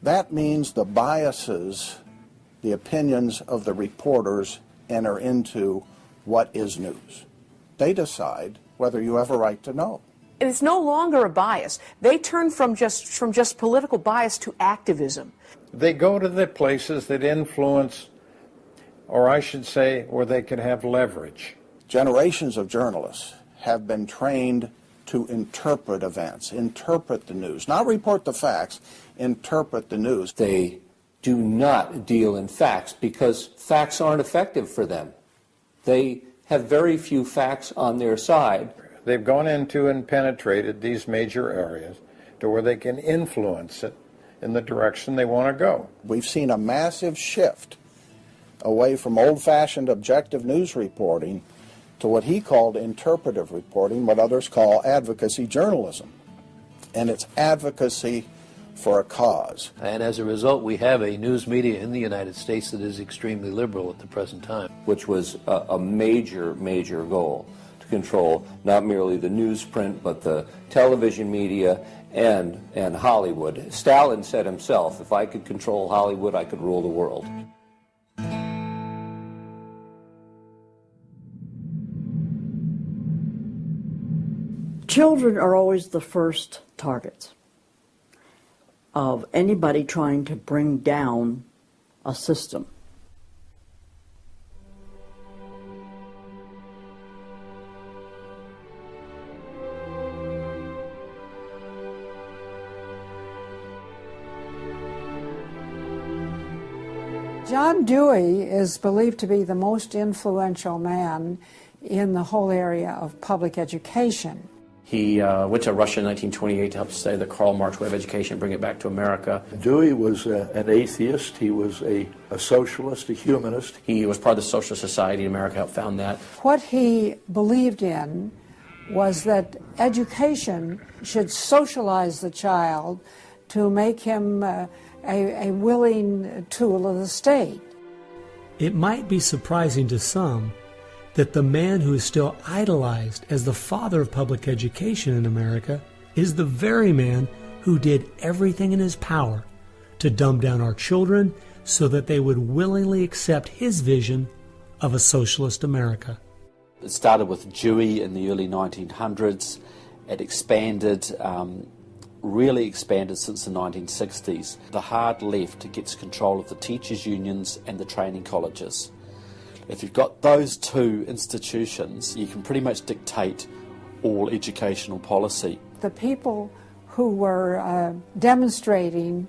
That means the biases, the opinions of the reporters enter into what is news. They decide whether you have a right to know. And it's no longer a bias. They turn from just political bias to activism. They go to the places that influence, or I should say, where they can have leverage. Generations of journalists have been trained to interpret events, interpret the news, not report the facts, interpret the news. They do not deal in facts because facts aren't effective for them. They have very few facts on their side. They've gone into and penetrated these major areas to where they can influence it in the direction they want to go. We've seen a massive shift away from old-fashioned objective news reporting to what he called interpretive reporting, what others call advocacy journalism. And it's advocacy for a cause. And as a result, we have a news media in the United States that is extremely liberal at the present time. Which was a major, major goal, to control not merely the newsprint, but the television media and Hollywood. Stalin said himself, if I could control Hollywood, I could rule the world. Children are always the first targets of anybody trying to bring down a system. John Dewey is believed to be the most influential man in the whole area of public education. He went to Russia in 1928 to help study the Karl Marx way of education and bring it back to America. Dewey was an atheist. He was a socialist, a humanist. He was part of the Socialist Society in America, helped found that. What he believed in was that education should socialize the child to make him a willing tool of the state. It might be surprising to some that the man who is still idolized as the father of public education in America is the very man who did everything in his power to dumb down our children so that they would willingly accept his vision of a socialist America. It started with Dewey in the early 1900s. It expanded, really expanded since the 1960s. The hard left gets control of the teachers' unions and the training colleges. If you've got those two institutions, you can pretty much dictate all educational policy. The people who were demonstrating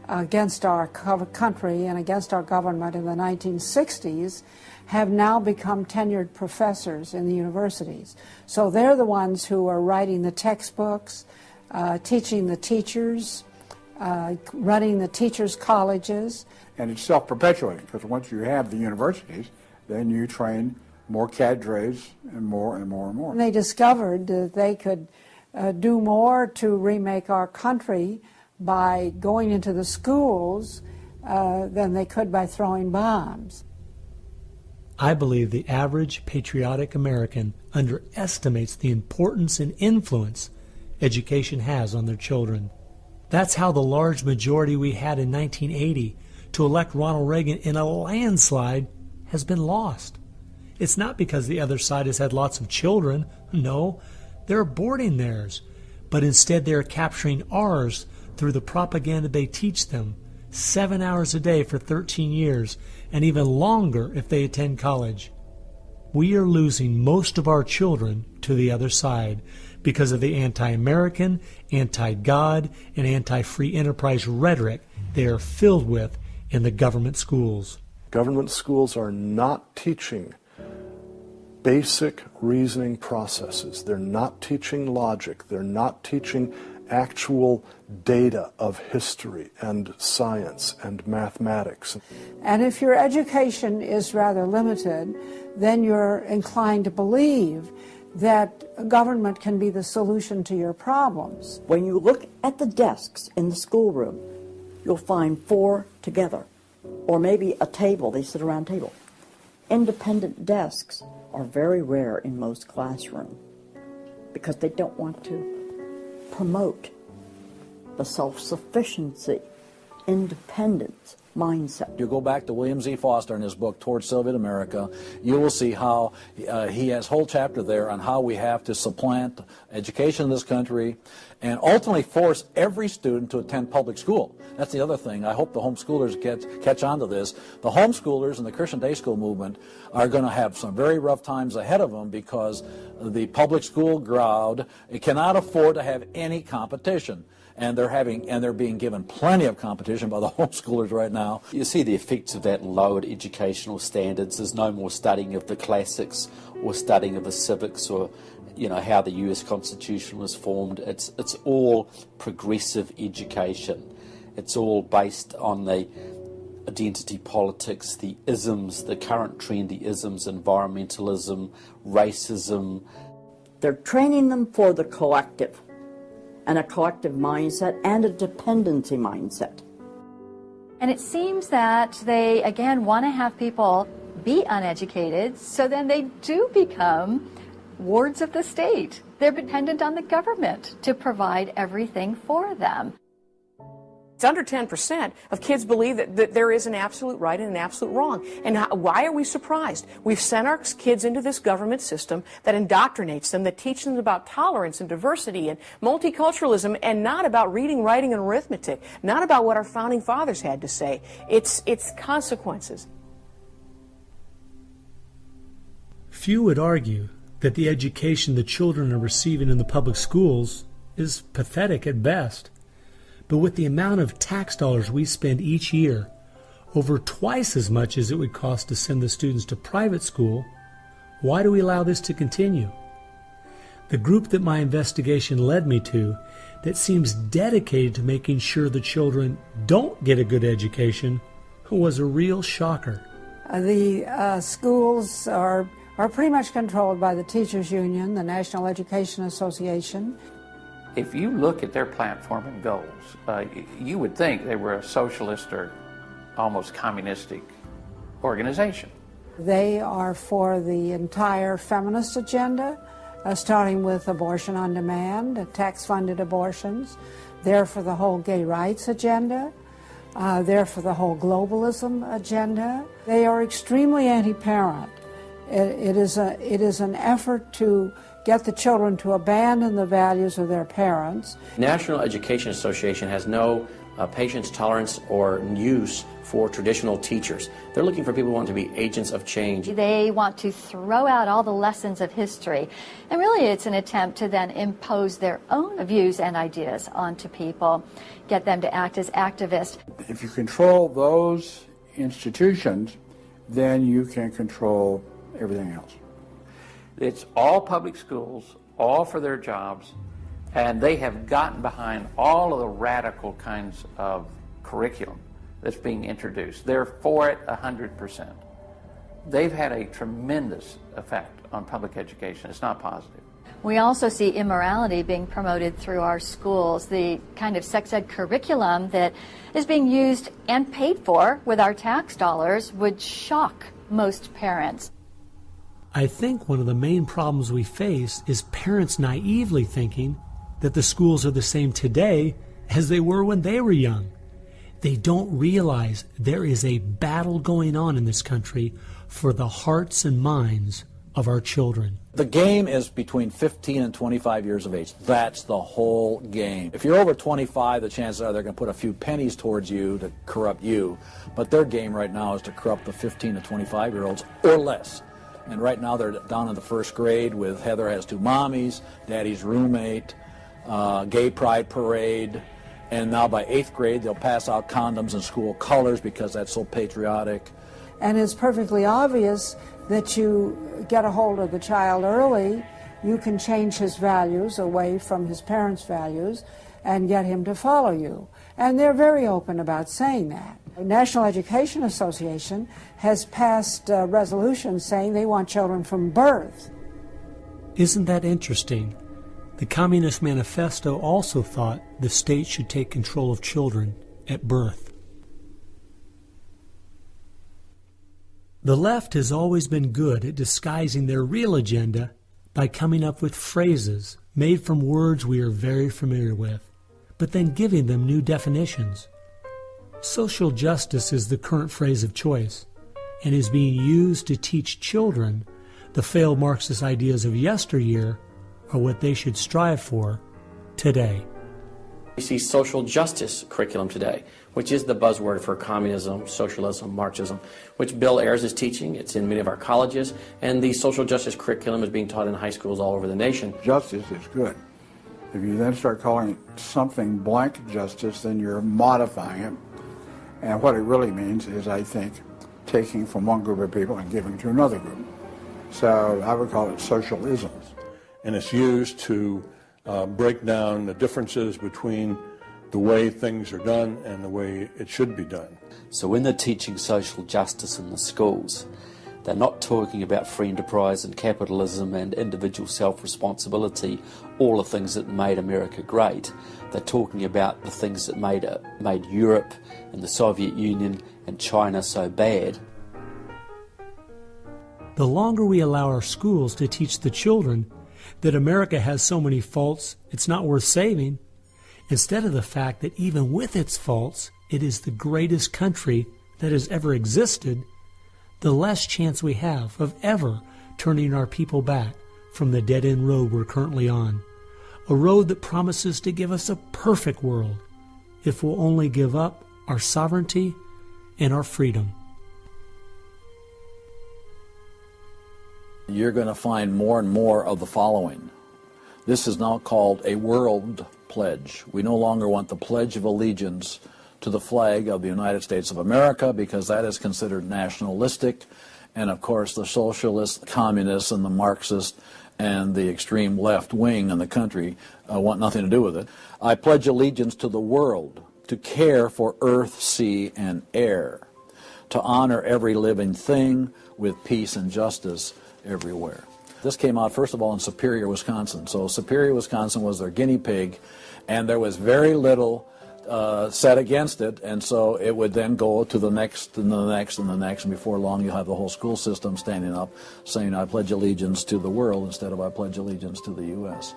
against our country and against our government in the 1960s have now become tenured professors in the universities. So they're the ones who are writing the textbooks, teaching the teachers, running the teachers' colleges. And it's self-perpetuating, because once you have the universities, then you train more cadres and more and more and more. And they discovered that they could do more to remake our country by going into the schools than they could by throwing bombs. I believe the average patriotic American underestimates the importance and influence education has on their children. That's how the large majority we had in 1980 to elect Ronald Reagan in a landslide has been lost. It's not because the other side has had lots of children. No, they're aborting theirs. But instead they're capturing ours through the propaganda they teach them, 7 hours a day for 13 years, and even longer if they attend college. We are losing most of our children to the other side because of the anti-American, anti-God, and anti-free enterprise rhetoric they are filled with in the government schools. Government schools are not teaching basic reasoning processes. They're not teaching logic. They're not teaching actual data of history and science and mathematics. And if your education is rather limited, then you're inclined to believe that government can be the solution to your problems. When you look at the desks in the schoolroom, you'll find 4 together, or maybe a table, they sit around a table. Independent desks are very rare in most classrooms because they don't want to promote the self-sufficiency, independence mindset. You go back to William Z. Foster in his book, Towards Soviet America, you will see how he has a whole chapter there on how we have to supplant education in this country and ultimately force every student to attend public school. That's the other thing. I hope the homeschoolers catch on to this. The homeschoolers and the Christian day school movement are going to have some very rough times ahead of them because the public school crowd cannot afford to have any competition. And they're being given plenty of competition by the homeschoolers right now. You see the effects of that lowered educational standards. There's no more studying of the classics or studying of the civics or how the US Constitution was formed. It's all progressive education. It's all based on the identity politics, the isms, the current trend, the isms, environmentalism, racism. They're training them for the collective, and a collective mindset and a dependency mindset. And it seems that they, again, want to have people be uneducated, so then they do become wards of the state. They're dependent on the government to provide everything for them. It's under 10% of kids believe that there is an absolute right and an absolute wrong. And why are we surprised? We've sent our kids into this government system that indoctrinates them, that teaches them about tolerance and diversity and multiculturalism, and not about reading, writing, and arithmetic, not about what our founding fathers had to say. It's consequences. Few would argue that the education the children are receiving in the public schools is pathetic at best. But with the amount of tax dollars we spend each year, over twice as much as it would cost to send the students to private school, why do we allow this to continue? The group that my investigation led me to, that seems dedicated to making sure the children don't get a good education, was a real shocker. The schools are pretty much controlled by the Teachers Union, the National Education Association. If you look at their platform and goals, you would think they were a socialist or almost communistic organization. They are for the entire feminist agenda, starting with abortion on demand, tax-funded abortions. They're for the whole gay rights agenda. They're for the whole globalism agenda. They are extremely anti-parent. It is an effort to get the children to abandon the values of their parents. National Education Association has no patience, tolerance, or use for traditional teachers. They're looking for people who want to be agents of change. They want to throw out all the lessons of history, and really it's an attempt to then impose their own views and ideas onto people, get them to act as activists. If you control those institutions, then you can control everything else. It's all public schools, all for their jobs, and they have gotten behind all of the radical kinds of curriculum that's being introduced. They're for it 100%. They've had a tremendous effect on public education. It's not positive. We also see immorality being promoted through our schools. The kind of sex ed curriculum that is being used and paid for with our tax dollars would shock most parents. I think one of the main problems we face is parents naively thinking that the schools are the same today as they were when they were young. They don't realize there is a battle going on in this country for the hearts and minds of our children. The game is between 15 and 25 years of age. That's the whole game. If you're over 25, the chances are they're going to put a few pennies towards you to corrupt you. But their game right now is to corrupt the 15 to 25-year-olds or less. And right now they're down in the first grade with Heather Has Two Mommies, Daddy's Roommate, Gay Pride Parade, and now by 8th grade they'll pass out condoms in school colors because that's so patriotic. And it's perfectly obvious that you get a hold of the child early, you can change his values away from his parents' values and get him to follow you. And they're very open about saying that. The National Education Association has passed resolutions saying they want children from birth. Isn't that interesting? The Communist Manifesto also thought the state should take control of children at birth. The left has always been good at disguising their real agenda by coming up with phrases made from words we are very familiar with, but then giving them new definitions. Social justice is the current phrase of choice and is being used to teach children the failed Marxist ideas of yesteryear are what they should strive for today. We see social justice curriculum today, which is the buzzword for communism, socialism, Marxism, which Bill Ayers is teaching. It's in many of our colleges, and the social justice curriculum is being taught in high schools all over the nation. Justice is good. If you then start calling it something blank justice, then you're modifying it. And what it really means is, I think, taking from one group of people and giving to another group. So I would call it socialism. and it's used to break down the differences between the way things are done and the way it should be done. So when they're teaching social justice in the schools, they're not talking about free enterprise and capitalism and individual self-responsibility, all the things that made America great. They're talking about the things that made Europe and the Soviet Union and China so bad. The longer we allow our schools to teach the children that America has so many faults it's not worth saving, instead of the fact that even with its faults, it is the greatest country that has ever existed, the less chance we have of ever turning our people back from the dead-end road we're currently on. A road that promises to give us a perfect world if we'll only give up our sovereignty and our freedom. You're going to find more and more of the following. This is now called a world pledge. We no longer want the Pledge of Allegiance to the flag of the United States of America because that is considered nationalistic, and of course the socialists, communists, and the Marxists and the extreme left wing in the country want nothing to do with it. I pledge allegiance to the world, to care for earth, sea, and air, to honor every living thing with peace and justice everywhere. This came out, first of all, in Superior, Wisconsin. So Superior, Wisconsin was their guinea pig, and there was very little said against it, and so it would then go to the next and the next and the next, and before long you'll have the whole school system standing up saying, I pledge allegiance to the world instead of I pledge allegiance to the U.S.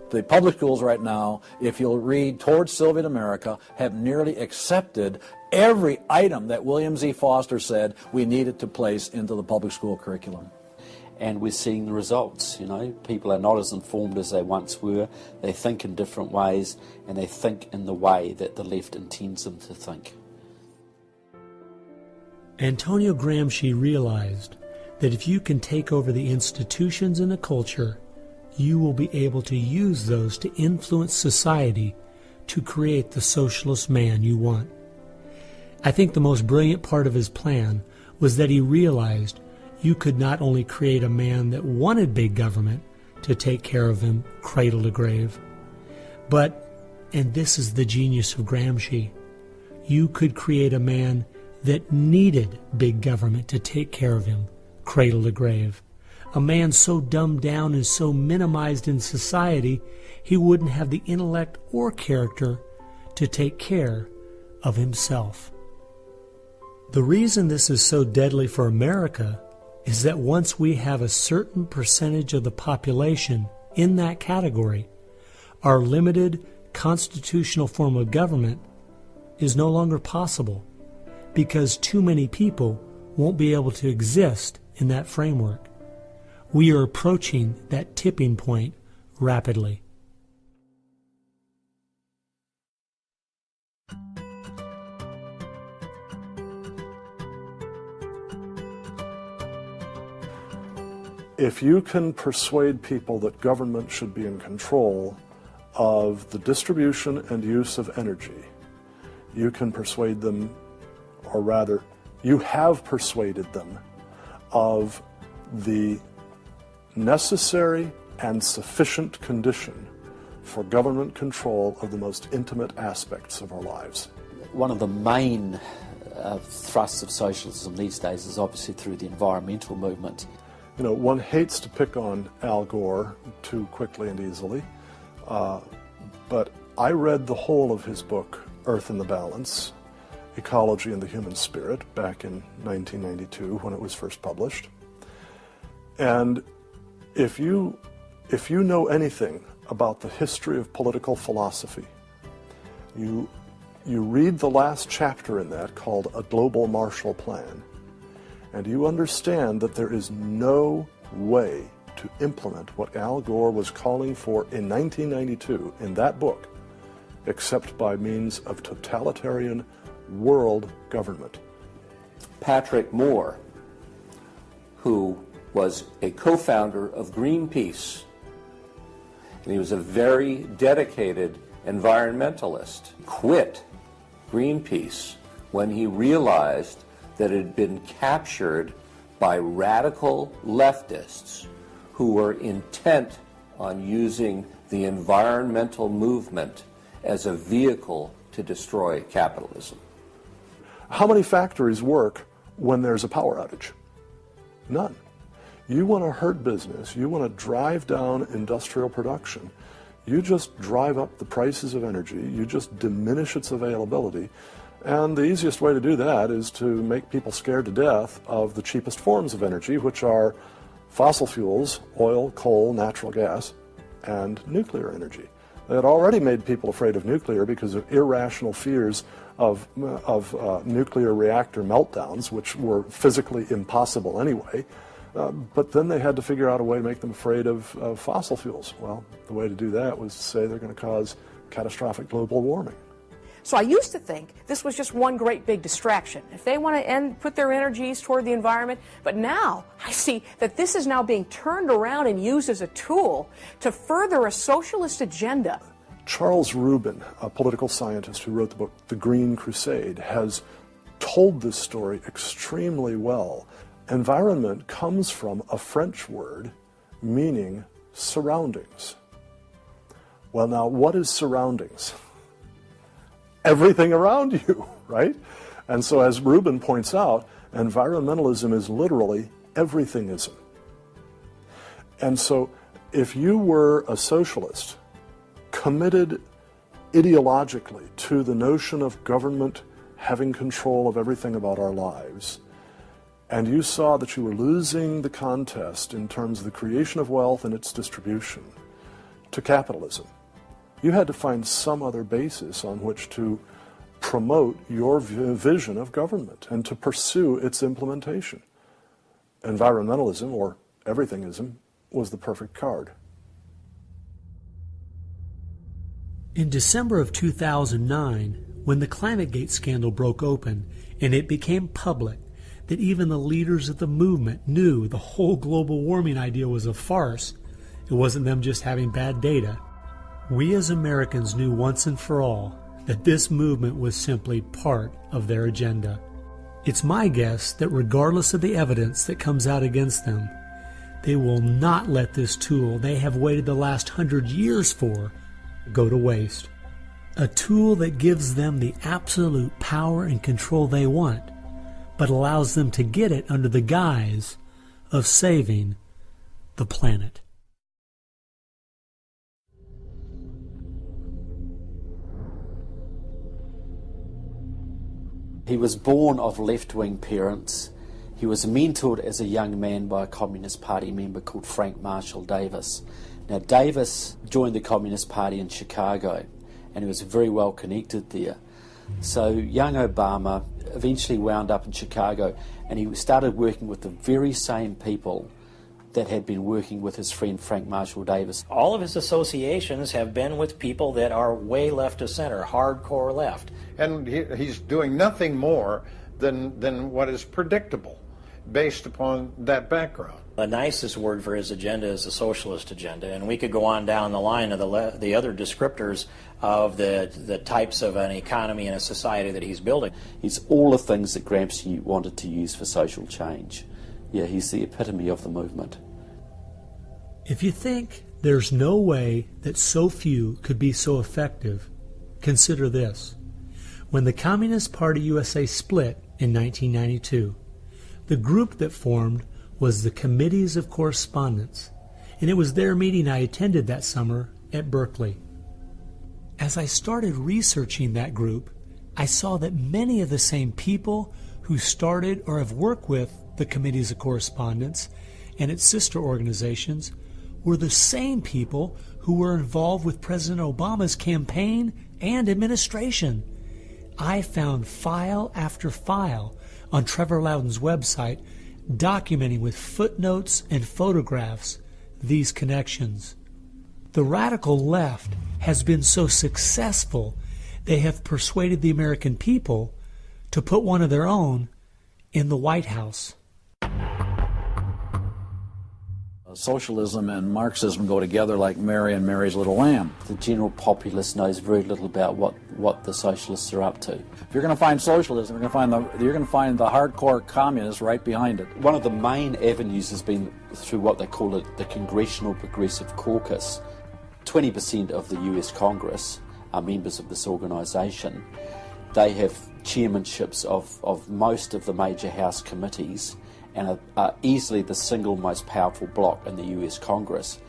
The public schools right now, if you'll read Towards Soviet America, have nearly accepted every item that William Z. Foster said we needed to place into the public school curriculum. And we're seeing the results. You know, people are not as informed as they once were. They think in different ways, and they think in the way that the left intends them to think. Antonio Gramsci realized that if you can take over the institutions in a culture, you will be able to use those to influence society to create the socialist man you want. I think the most brilliant part of his plan was that he realized you could not only create a man that wanted big government to take care of him cradle to grave, but, and this is the genius of Gramsci, you could create a man that needed big government to take care of him cradle to grave. A man so dumbed down and so minimized in society, he wouldn't have the intellect or character to take care of himself. The reason this is so deadly for America is that once we have a certain percentage of the population in that category, our limited constitutional form of government is no longer possible because too many people won't be able to exist in that framework. We are approaching that tipping point rapidly. If you can persuade people that government should be in control of the distribution and use of energy, you can persuade them, or rather, you have persuaded them of the necessary and sufficient condition for government control of the most intimate aspects of our lives. One of the main thrusts of socialism these days is obviously through the environmental movement. You know, one hates to pick on Al Gore too quickly and easily, but I read the whole of his book, Earth in the Balance, Ecology and the Human Spirit, back in 1992 when it was first published. And if you know anything about the history of political philosophy, you read the last chapter in that called A Global Marshall Plan, and you understand that there is no way to implement what Al Gore was calling for in 1992 in that book except by means of totalitarian world government. Patrick Moore, who was a co-founder of Greenpeace, and he was a very dedicated environmentalist, quit Greenpeace when he realized that it had been captured by radical leftists who were intent on using the environmental movement as a vehicle to destroy capitalism. How many factories work when there's a power outage? None. You want to hurt business, you want to drive down industrial production, you just drive up the prices of energy, you just diminish its availability, and the easiest way to do that is to make people scared to death of the cheapest forms of energy, which are fossil fuels, oil, coal, natural gas, and nuclear energy. They had already made people afraid of nuclear because of irrational fears of nuclear reactor meltdowns, which were physically impossible anyway. But then they had to figure out a way to make them afraid of fossil fuels. Well, the way to do that was to say they're going to cause catastrophic global warming. So I used to think this was just one great big distraction. If they want to put their energies toward the environment, but now I see that this is now being turned around and used as a tool to further a socialist agenda. Charles Rubin, a political scientist who wrote the book The Green Crusade, has told this story extremely well. Environment comes from a French word meaning surroundings. Well, now, what is surroundings? Everything around you, right? And so, as Rubin points out, environmentalism is literally everythingism. And so, if you were a socialist committed ideologically to the notion of government having control of everything about our lives, and you saw that you were losing the contest in terms of the creation of wealth and its distribution to capitalism, you had to find some other basis on which to promote your vision of government and to pursue its implementation. Environmentalism, or everythingism, was the perfect card. In December of 2009, when the ClimateGate scandal broke open and it became public that even the leaders of the movement knew the whole global warming idea was a farce, it wasn't them just having bad data, we as Americans knew once and for all that this movement was simply part of their agenda. It's my guess that regardless of the evidence that comes out against them, they will not let this tool they have waited the last 100 years for go to waste. A tool that gives them the absolute power and control they want, but allows them to get it under the guise of saving the planet. He was born of left-wing parents. He was mentored as a young man by a Communist Party member called Frank Marshall Davis. Now, Davis joined the Communist Party in Chicago, and he was very well connected there. So young Obama eventually wound up in Chicago, and he started working with the very same people that had been working with his friend Frank Marshall Davis. All of his associations have been with people that are way left of center, hardcore left. And he's doing nothing more than what is predictable based upon that background. The nicest word for his agenda is the socialist agenda, and we could go on down the line of the other descriptors of the types of an economy and a society that he's building. It's all the things that Gramsci wanted to use for social change. Yeah, he's the epitome of the movement. If you think there's no way that so few could be so effective, consider this. When the Communist Party USA split in 1992, the group that formed was the Committees of Correspondence, and it was their meeting I attended that summer at Berkeley. As I started researching that group, I saw that many of the same people who started or have worked with the Committees of Correspondence and its sister organizations were the same people who were involved with President Obama's campaign and administration. I found file after file on Trevor Loudon's website documenting with footnotes and photographs these connections. The radical left has been so successful they have persuaded the American people to put one of their own in the White House. Socialism and Marxism go together like Mary and Mary's little lamb. The general populace knows very little about what what the socialists are up to. If you're going to find socialism, you're going to find the hardcore communists right behind it. One of the main avenues has been through what they call the Congressional Progressive Caucus. 20% of the US Congress are members of this organisation. They have chairmanships of most of the major House committees and are easily the single most powerful bloc in the US Congress.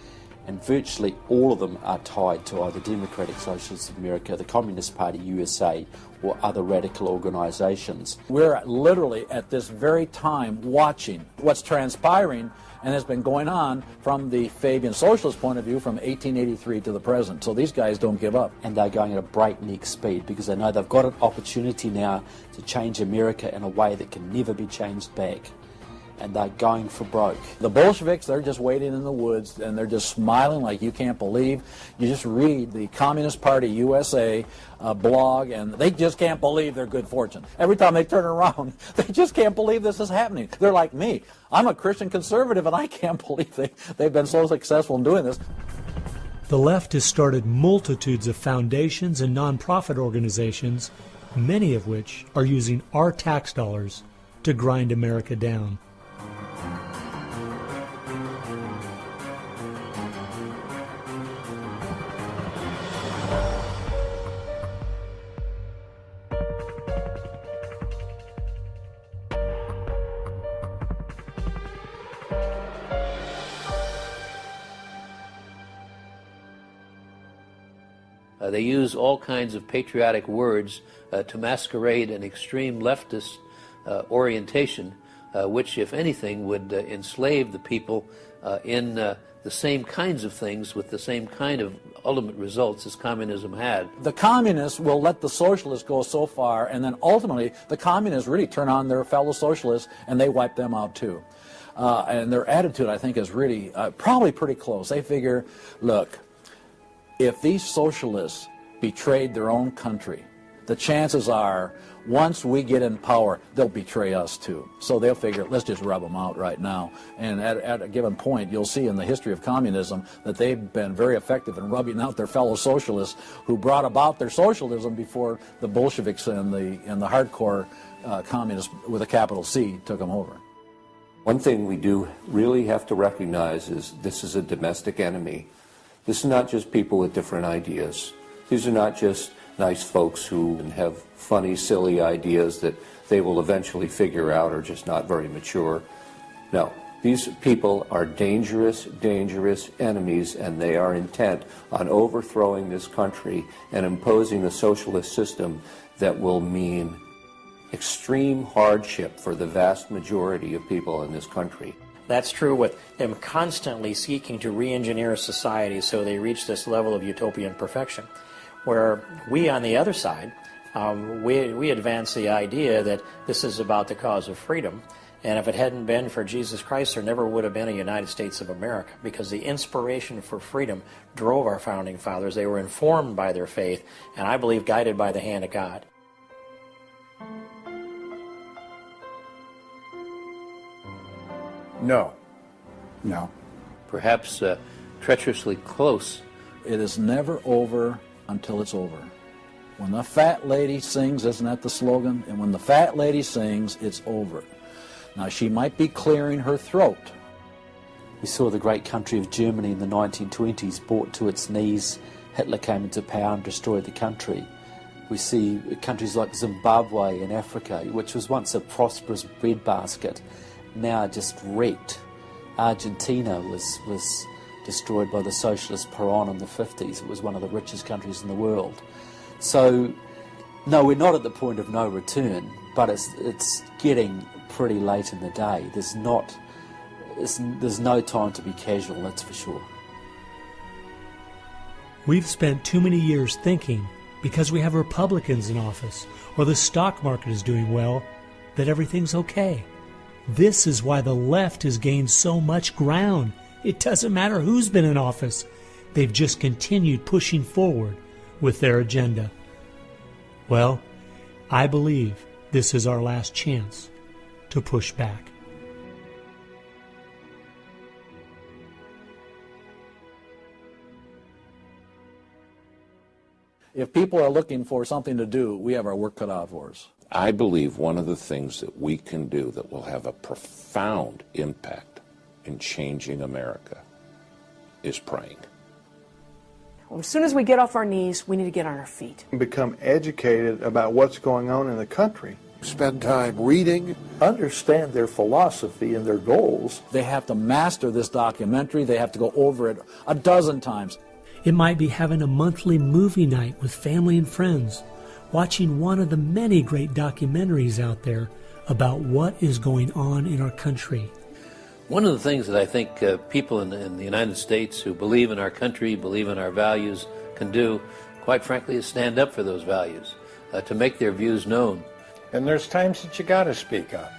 And virtually all of them are tied to either Democratic Socialists of America, the Communist Party USA, or other radical organisations. We're literally at this very time watching what's transpiring and has been going on from the Fabian socialist point of view from 1883 to the present. So these guys don't give up. And they're going at a breakneck speed because they know they've got an opportunity now to change America in a way that can never be changed back. And they're going for broke. The Bolsheviks, they're just waiting in the woods and they're just smiling like you can't believe. You just read the Communist Party USA blog and they just can't believe their good fortune. Every time they turn around, they just can't believe this is happening. They're like me. I'm a Christian conservative and I can't believe they've been so successful in doing this. The left has started multitudes of foundations and nonprofit organizations, many of which are using our tax dollars to grind America down. They use all kinds of patriotic words to masquerade an extreme leftist orientation, which, if anything, would enslave the people in the same kinds of things with the same kind of ultimate results as communism had. The communists will let the socialists go so far, and then ultimately the communists really turn on their fellow socialists and they wipe them out too. And their attitude, I think, is really probably pretty close. They figure, look, if these socialists betrayed their own country, the chances are, once we get in power, they'll betray us too. So they'll figure, let's just rub them out right now. And at a given point, you'll see in the history of communism that they've been very effective in rubbing out their fellow socialists who brought about their socialism before the Bolsheviks and the hardcore communists with a capital C took them over. One thing we do really have to recognize is this is a domestic enemy. This is not just people with different ideas. These are not just nice folks who have funny, silly ideas that they will eventually figure out are just not very mature. No, these people are dangerous, dangerous enemies, and they are intent on overthrowing this country and imposing a socialist system that will mean extreme hardship for the vast majority of people in this country. That's true with them constantly seeking to re-engineer society so they reach this level of utopian perfection. Where we, on the other side, we advance the idea that this is about the cause of freedom, and if it hadn't been for Jesus Christ, there never would have been a United States of America, because the inspiration for freedom drove our founding fathers. They were informed by their faith, and I believe guided by the hand of God. No. No. Perhaps treacherously close. It is never over until it's over. When the fat lady sings, isn't that the slogan? And when the fat lady sings, it's over. Now, she might be clearing her throat. We saw the great country of Germany in the 1920s brought to its knees. Hitler came into power and destroyed the country. We see countries like Zimbabwe in Africa, which was once a prosperous breadbasket, now just wrecked. Argentina was destroyed by the socialist Perón in the 50s. It was one of the richest countries in the world. So, no, we're not at the point of no return, but it's getting pretty late in the day. There's no time to be casual, that's for sure. We've spent too many years thinking, because we have Republicans in office or the stock market is doing well, that everything's okay. This is why the left has gained so much ground. It doesn't matter who's been in office. They've just continued pushing forward with their agenda. Well, I believe this is our last chance to push back. If people are looking for something to do, we have our work cut out for us. I believe one of the things that we can do that will have a profound impact in changing America is praying. Well, as soon as we get off our knees, we need to get on our feet. Become educated about what's going on in the country. Spend time reading, understand their philosophy and their goals. They have to master this documentary. They have to go over it a dozen times. It might be having a monthly movie night with family and friends, watching one of the many great documentaries out there about what is going on in our country. One of the things that I think people in the United States who believe in our country, believe in our values, can do, quite frankly, is stand up for those values, to make their views known. And there's times that you got to speak up,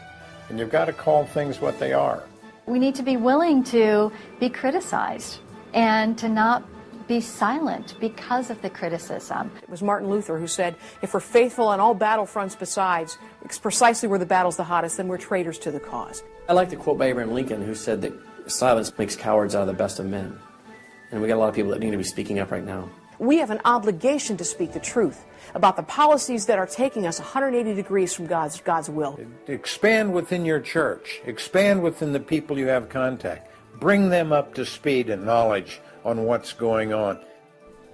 and you've got to call things what they are. We need to be willing to be criticized and to not be silent because of the criticism. It was Martin Luther who said, if we're faithful on all battlefronts besides, it's precisely where the battle's the hottest, then we're traitors to the cause. I like the quote by Abraham Lincoln, who said that silence makes cowards out of the best of men. And we got a lot of people that need to be speaking up right now. We have an obligation to speak the truth about the policies that are taking us 180 degrees from God's will. Expand within your church. Expand within the people you have contact. Bring them up to speed and knowledge on what's going on.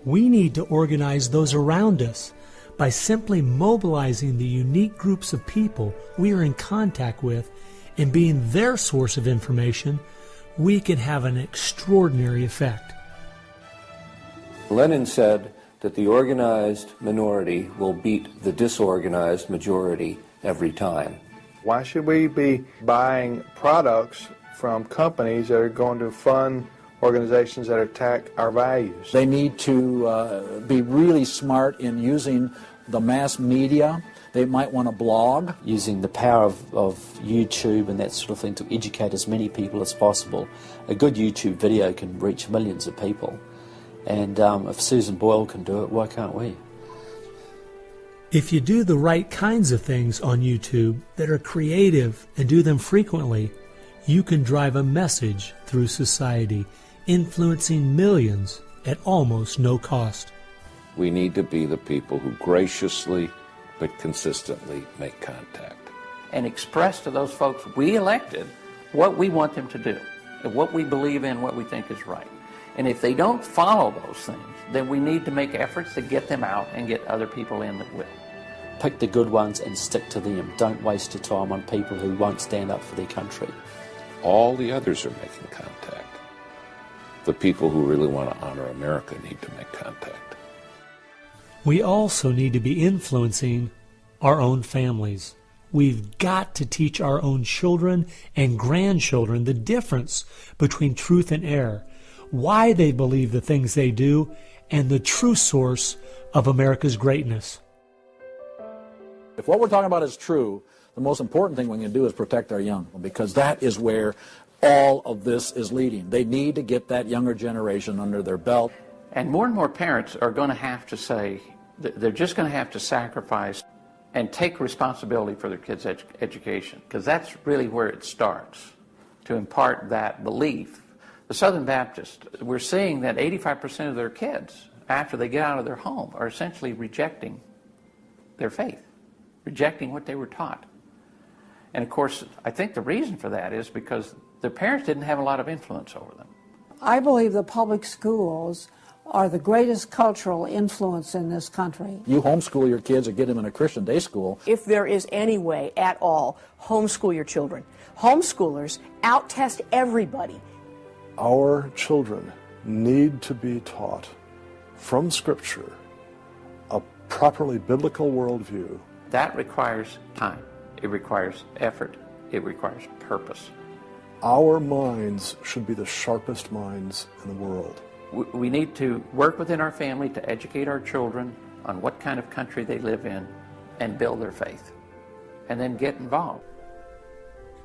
We need to organize those around us by simply mobilizing the unique groups of people we are in contact with and being their source of information. We can have an extraordinary effect. Lenin said that the organized minority will beat the disorganized majority every time. Why should we be buying products from companies that are going to fund organizations that attack our values? They need to be really smart in using the mass media. They might want to blog. Using the power of YouTube and that sort of thing to educate as many people as possible. A good YouTube video can reach millions of people. And if Susan Boyle can do it, why can't we? If you do the right kinds of things on YouTube that are creative and do them frequently, you can drive a message through society, influencing millions at almost no cost. We need to be the people who graciously but consistently make contact. And express to those folks we elected what we want them to do, and what we believe in, what we think is right. And if they don't follow those things, then we need to make efforts to get them out and get other people in that will. Pick the good ones and stick to them. Don't waste your time on people who won't stand up for their country. All the others are making contact. The people who really want to honor America need to make contact. We also need to be influencing our own families. We've got to teach our own children and grandchildren the difference between truth and error, why they believe the things they do, and the true source of America's greatness. If what we're talking about is true, the most important thing we can do is protect our young, because that is where all of this is leading. They need to get that younger generation under their belt. And more parents are going to have to say, they're just going to have to sacrifice and take responsibility for their kids' education, because that's really where it starts, to impart that belief. The Southern Baptists, we're seeing that 85% of their kids, after they get out of their home, are essentially rejecting their faith, rejecting what they were taught. And of course, I think the reason for that is because their parents didn't have a lot of influence over them. I believe the public schools are the greatest cultural influence in this country. You homeschool your kids or get them in a Christian day school. If there is any way at all, homeschool your children. Homeschoolers out-test everybody. Our children need to be taught from Scripture a properly biblical worldview. That requires time. It requires effort. It requires purpose. Our minds should be the sharpest minds in the world. We need to work within our family to educate our children on what kind of country they live in and build their faith, and then get involved.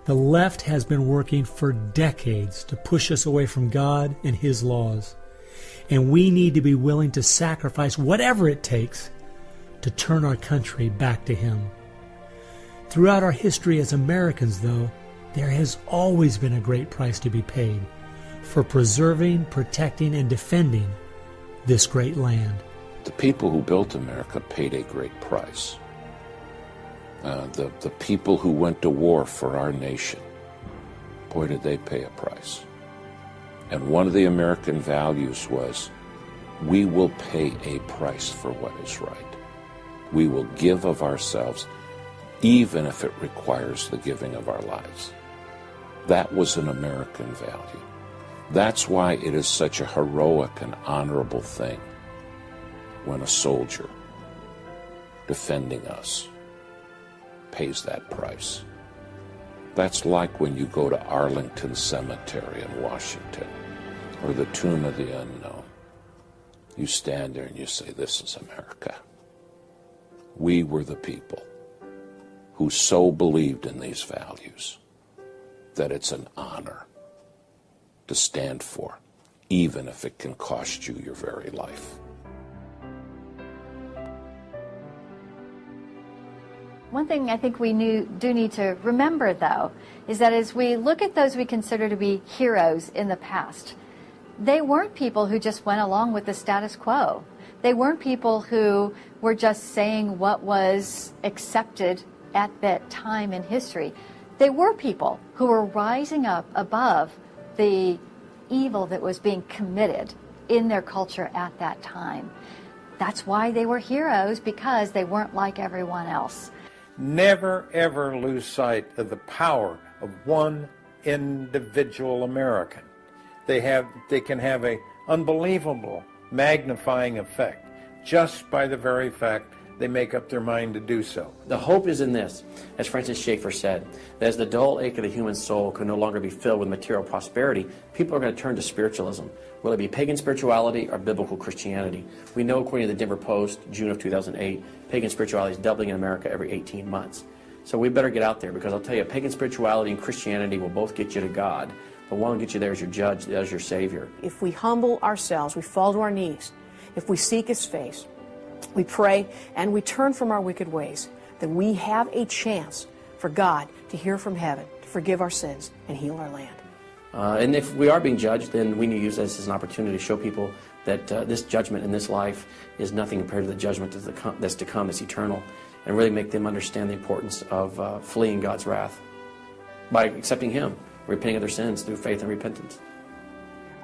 The left has been working for decades to push us away from God and His laws, and we need to be willing to sacrifice whatever it takes to turn our country back to Him. Throughout our history as Americans, though, there has always been a great price to be paid for preserving, protecting, and defending this great land. the people who built America paid a great price. The people who went to war for our nation, boy, did they pay a price. And one of the American values was, we will pay a price for what is right. We will give of ourselves, even if it requires the giving of our lives. That was an American value. That's why it is such a heroic and honorable thing when a soldier defending us pays that price. That's like when you go to Arlington Cemetery in Washington, or the Tomb of the Unknown. You stand there and you say, this is America. We were the people who so believed in these values that it's an honor to stand for, even if it can cost you your very life. One thing I think we do need to remember, though, is that as we look at those we consider to be heroes in the past, they weren't people who just went along with the status quo. They weren't people who were just saying what was accepted at that time in history. They were people who were rising up above the evil that was being committed in their culture at that time. That's why they were heroes, because they weren't like everyone else. Never, ever lose sight of the power of one individual American. They can have an unbelievable magnifying effect just by the very fact they make up their mind to do so. The hope is in this, as Francis Schaeffer said, that as the dull ache of the human soul can no longer be filled with material prosperity, people are going to turn to spiritualism, whether it be pagan spirituality or biblical Christianity. We know, according to the Denver Post, June of 2008, pagan spirituality is doubling in America every 18 months. So we better get out there, because I'll tell you, pagan spirituality and Christianity will both get you to God, but one will get you there as your judge, as your Savior. If we humble ourselves, we fall to our knees, if we seek His face, we pray, and we turn from our wicked ways, then we have a chance for God to hear from heaven, to forgive our sins, and heal our land. And if we are being judged, then we need to use this as an opportunity to show people that this judgment in this life is nothing compared to the judgment that's to come, that's eternal, and really make them understand the importance of fleeing God's wrath by accepting Him, repenting of their sins through faith and repentance.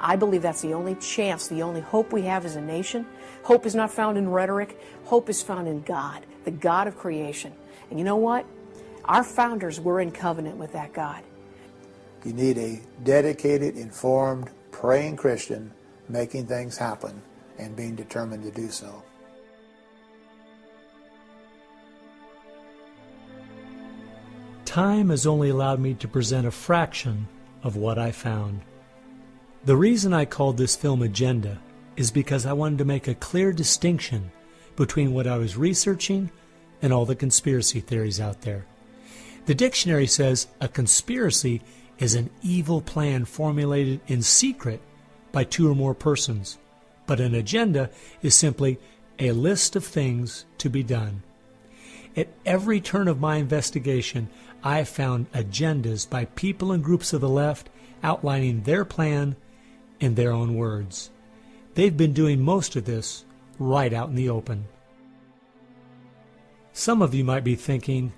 I believe that's the only chance, the only hope we have as a nation. Hope is not found in rhetoric. Hope is found in God, the God of creation. And you know what? Our founders were in covenant with that God. You need a dedicated, informed, praying Christian making things happen and being determined to do so. Time has only allowed me to present a fraction of what I found. The reason I called this film Agenda is because I wanted to make a clear distinction between what I was researching and all the conspiracy theories out there. The dictionary says a conspiracy is an evil plan formulated in secret by two or more persons, but an agenda is simply a list of things to be done. At every turn of my investigation, I have found agendas by people and groups of the left outlining their plan in their own words. They've been doing most of this right out in the open. Some of you might be thinking,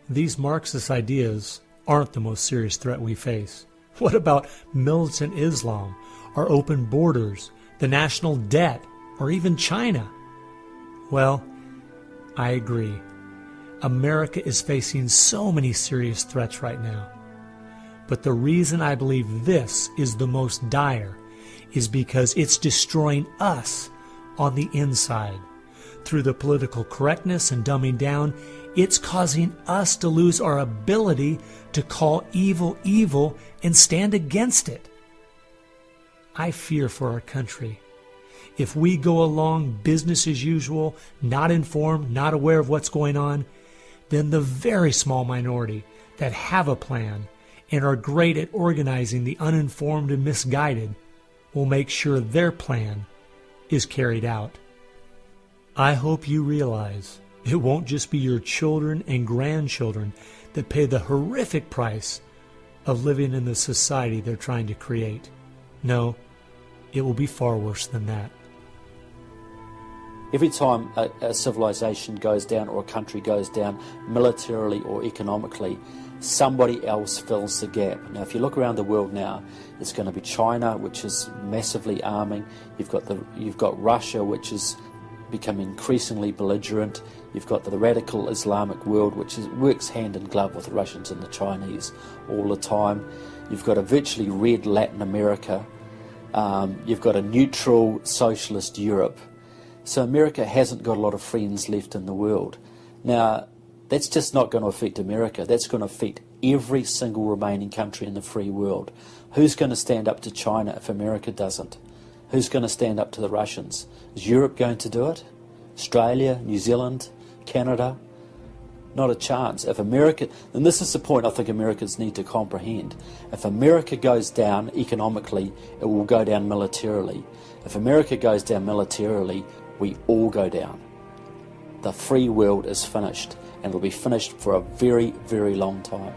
these Marxist ideas aren't the most serious threat we face. What about militant Islam, our open borders, the national debt, or even China? Well, I agree. America is facing so many serious threats right now. But the reason I believe this is the most dire is because it's destroying us on the inside. Through the political correctness and dumbing down, it's causing us to lose our ability to call evil evil and stand against it. I fear for our country. If we go along business as usual, not informed, not aware of what's going on, then the very small minority that have a plan and are great at organizing the uninformed and misguided will make sure their plan is carried out. I hope you realize it won't just be your children and grandchildren that pay the horrific price of living in the society they're trying to create. No, it will be far worse than that. Every time a civilization goes down or a country goes down militarily or economically, somebody else fills the gap. Now, if you look around the world now, it's going to be China, which is massively arming. You've got Russia, which is becoming increasingly belligerent. You've got the radical Islamic world, which works hand in glove with the Russians and the Chinese all the time. You've got a virtually red Latin America. You've got a neutral socialist Europe. So America hasn't got a lot of friends left in the world. Now, that's just not going to affect America. That's going to affect every single remaining country in the free world. Who's going to stand up to China if America doesn't? Who's going to stand up to the Russians? Is Europe going to do it? Australia, New Zealand, Canada? Not a chance. If America, and this is the point I think Americans need to comprehend, if America goes down economically, it will go down militarily. If America goes down militarily, we all go down. The free world is finished, and it will be finished for a very, very long time.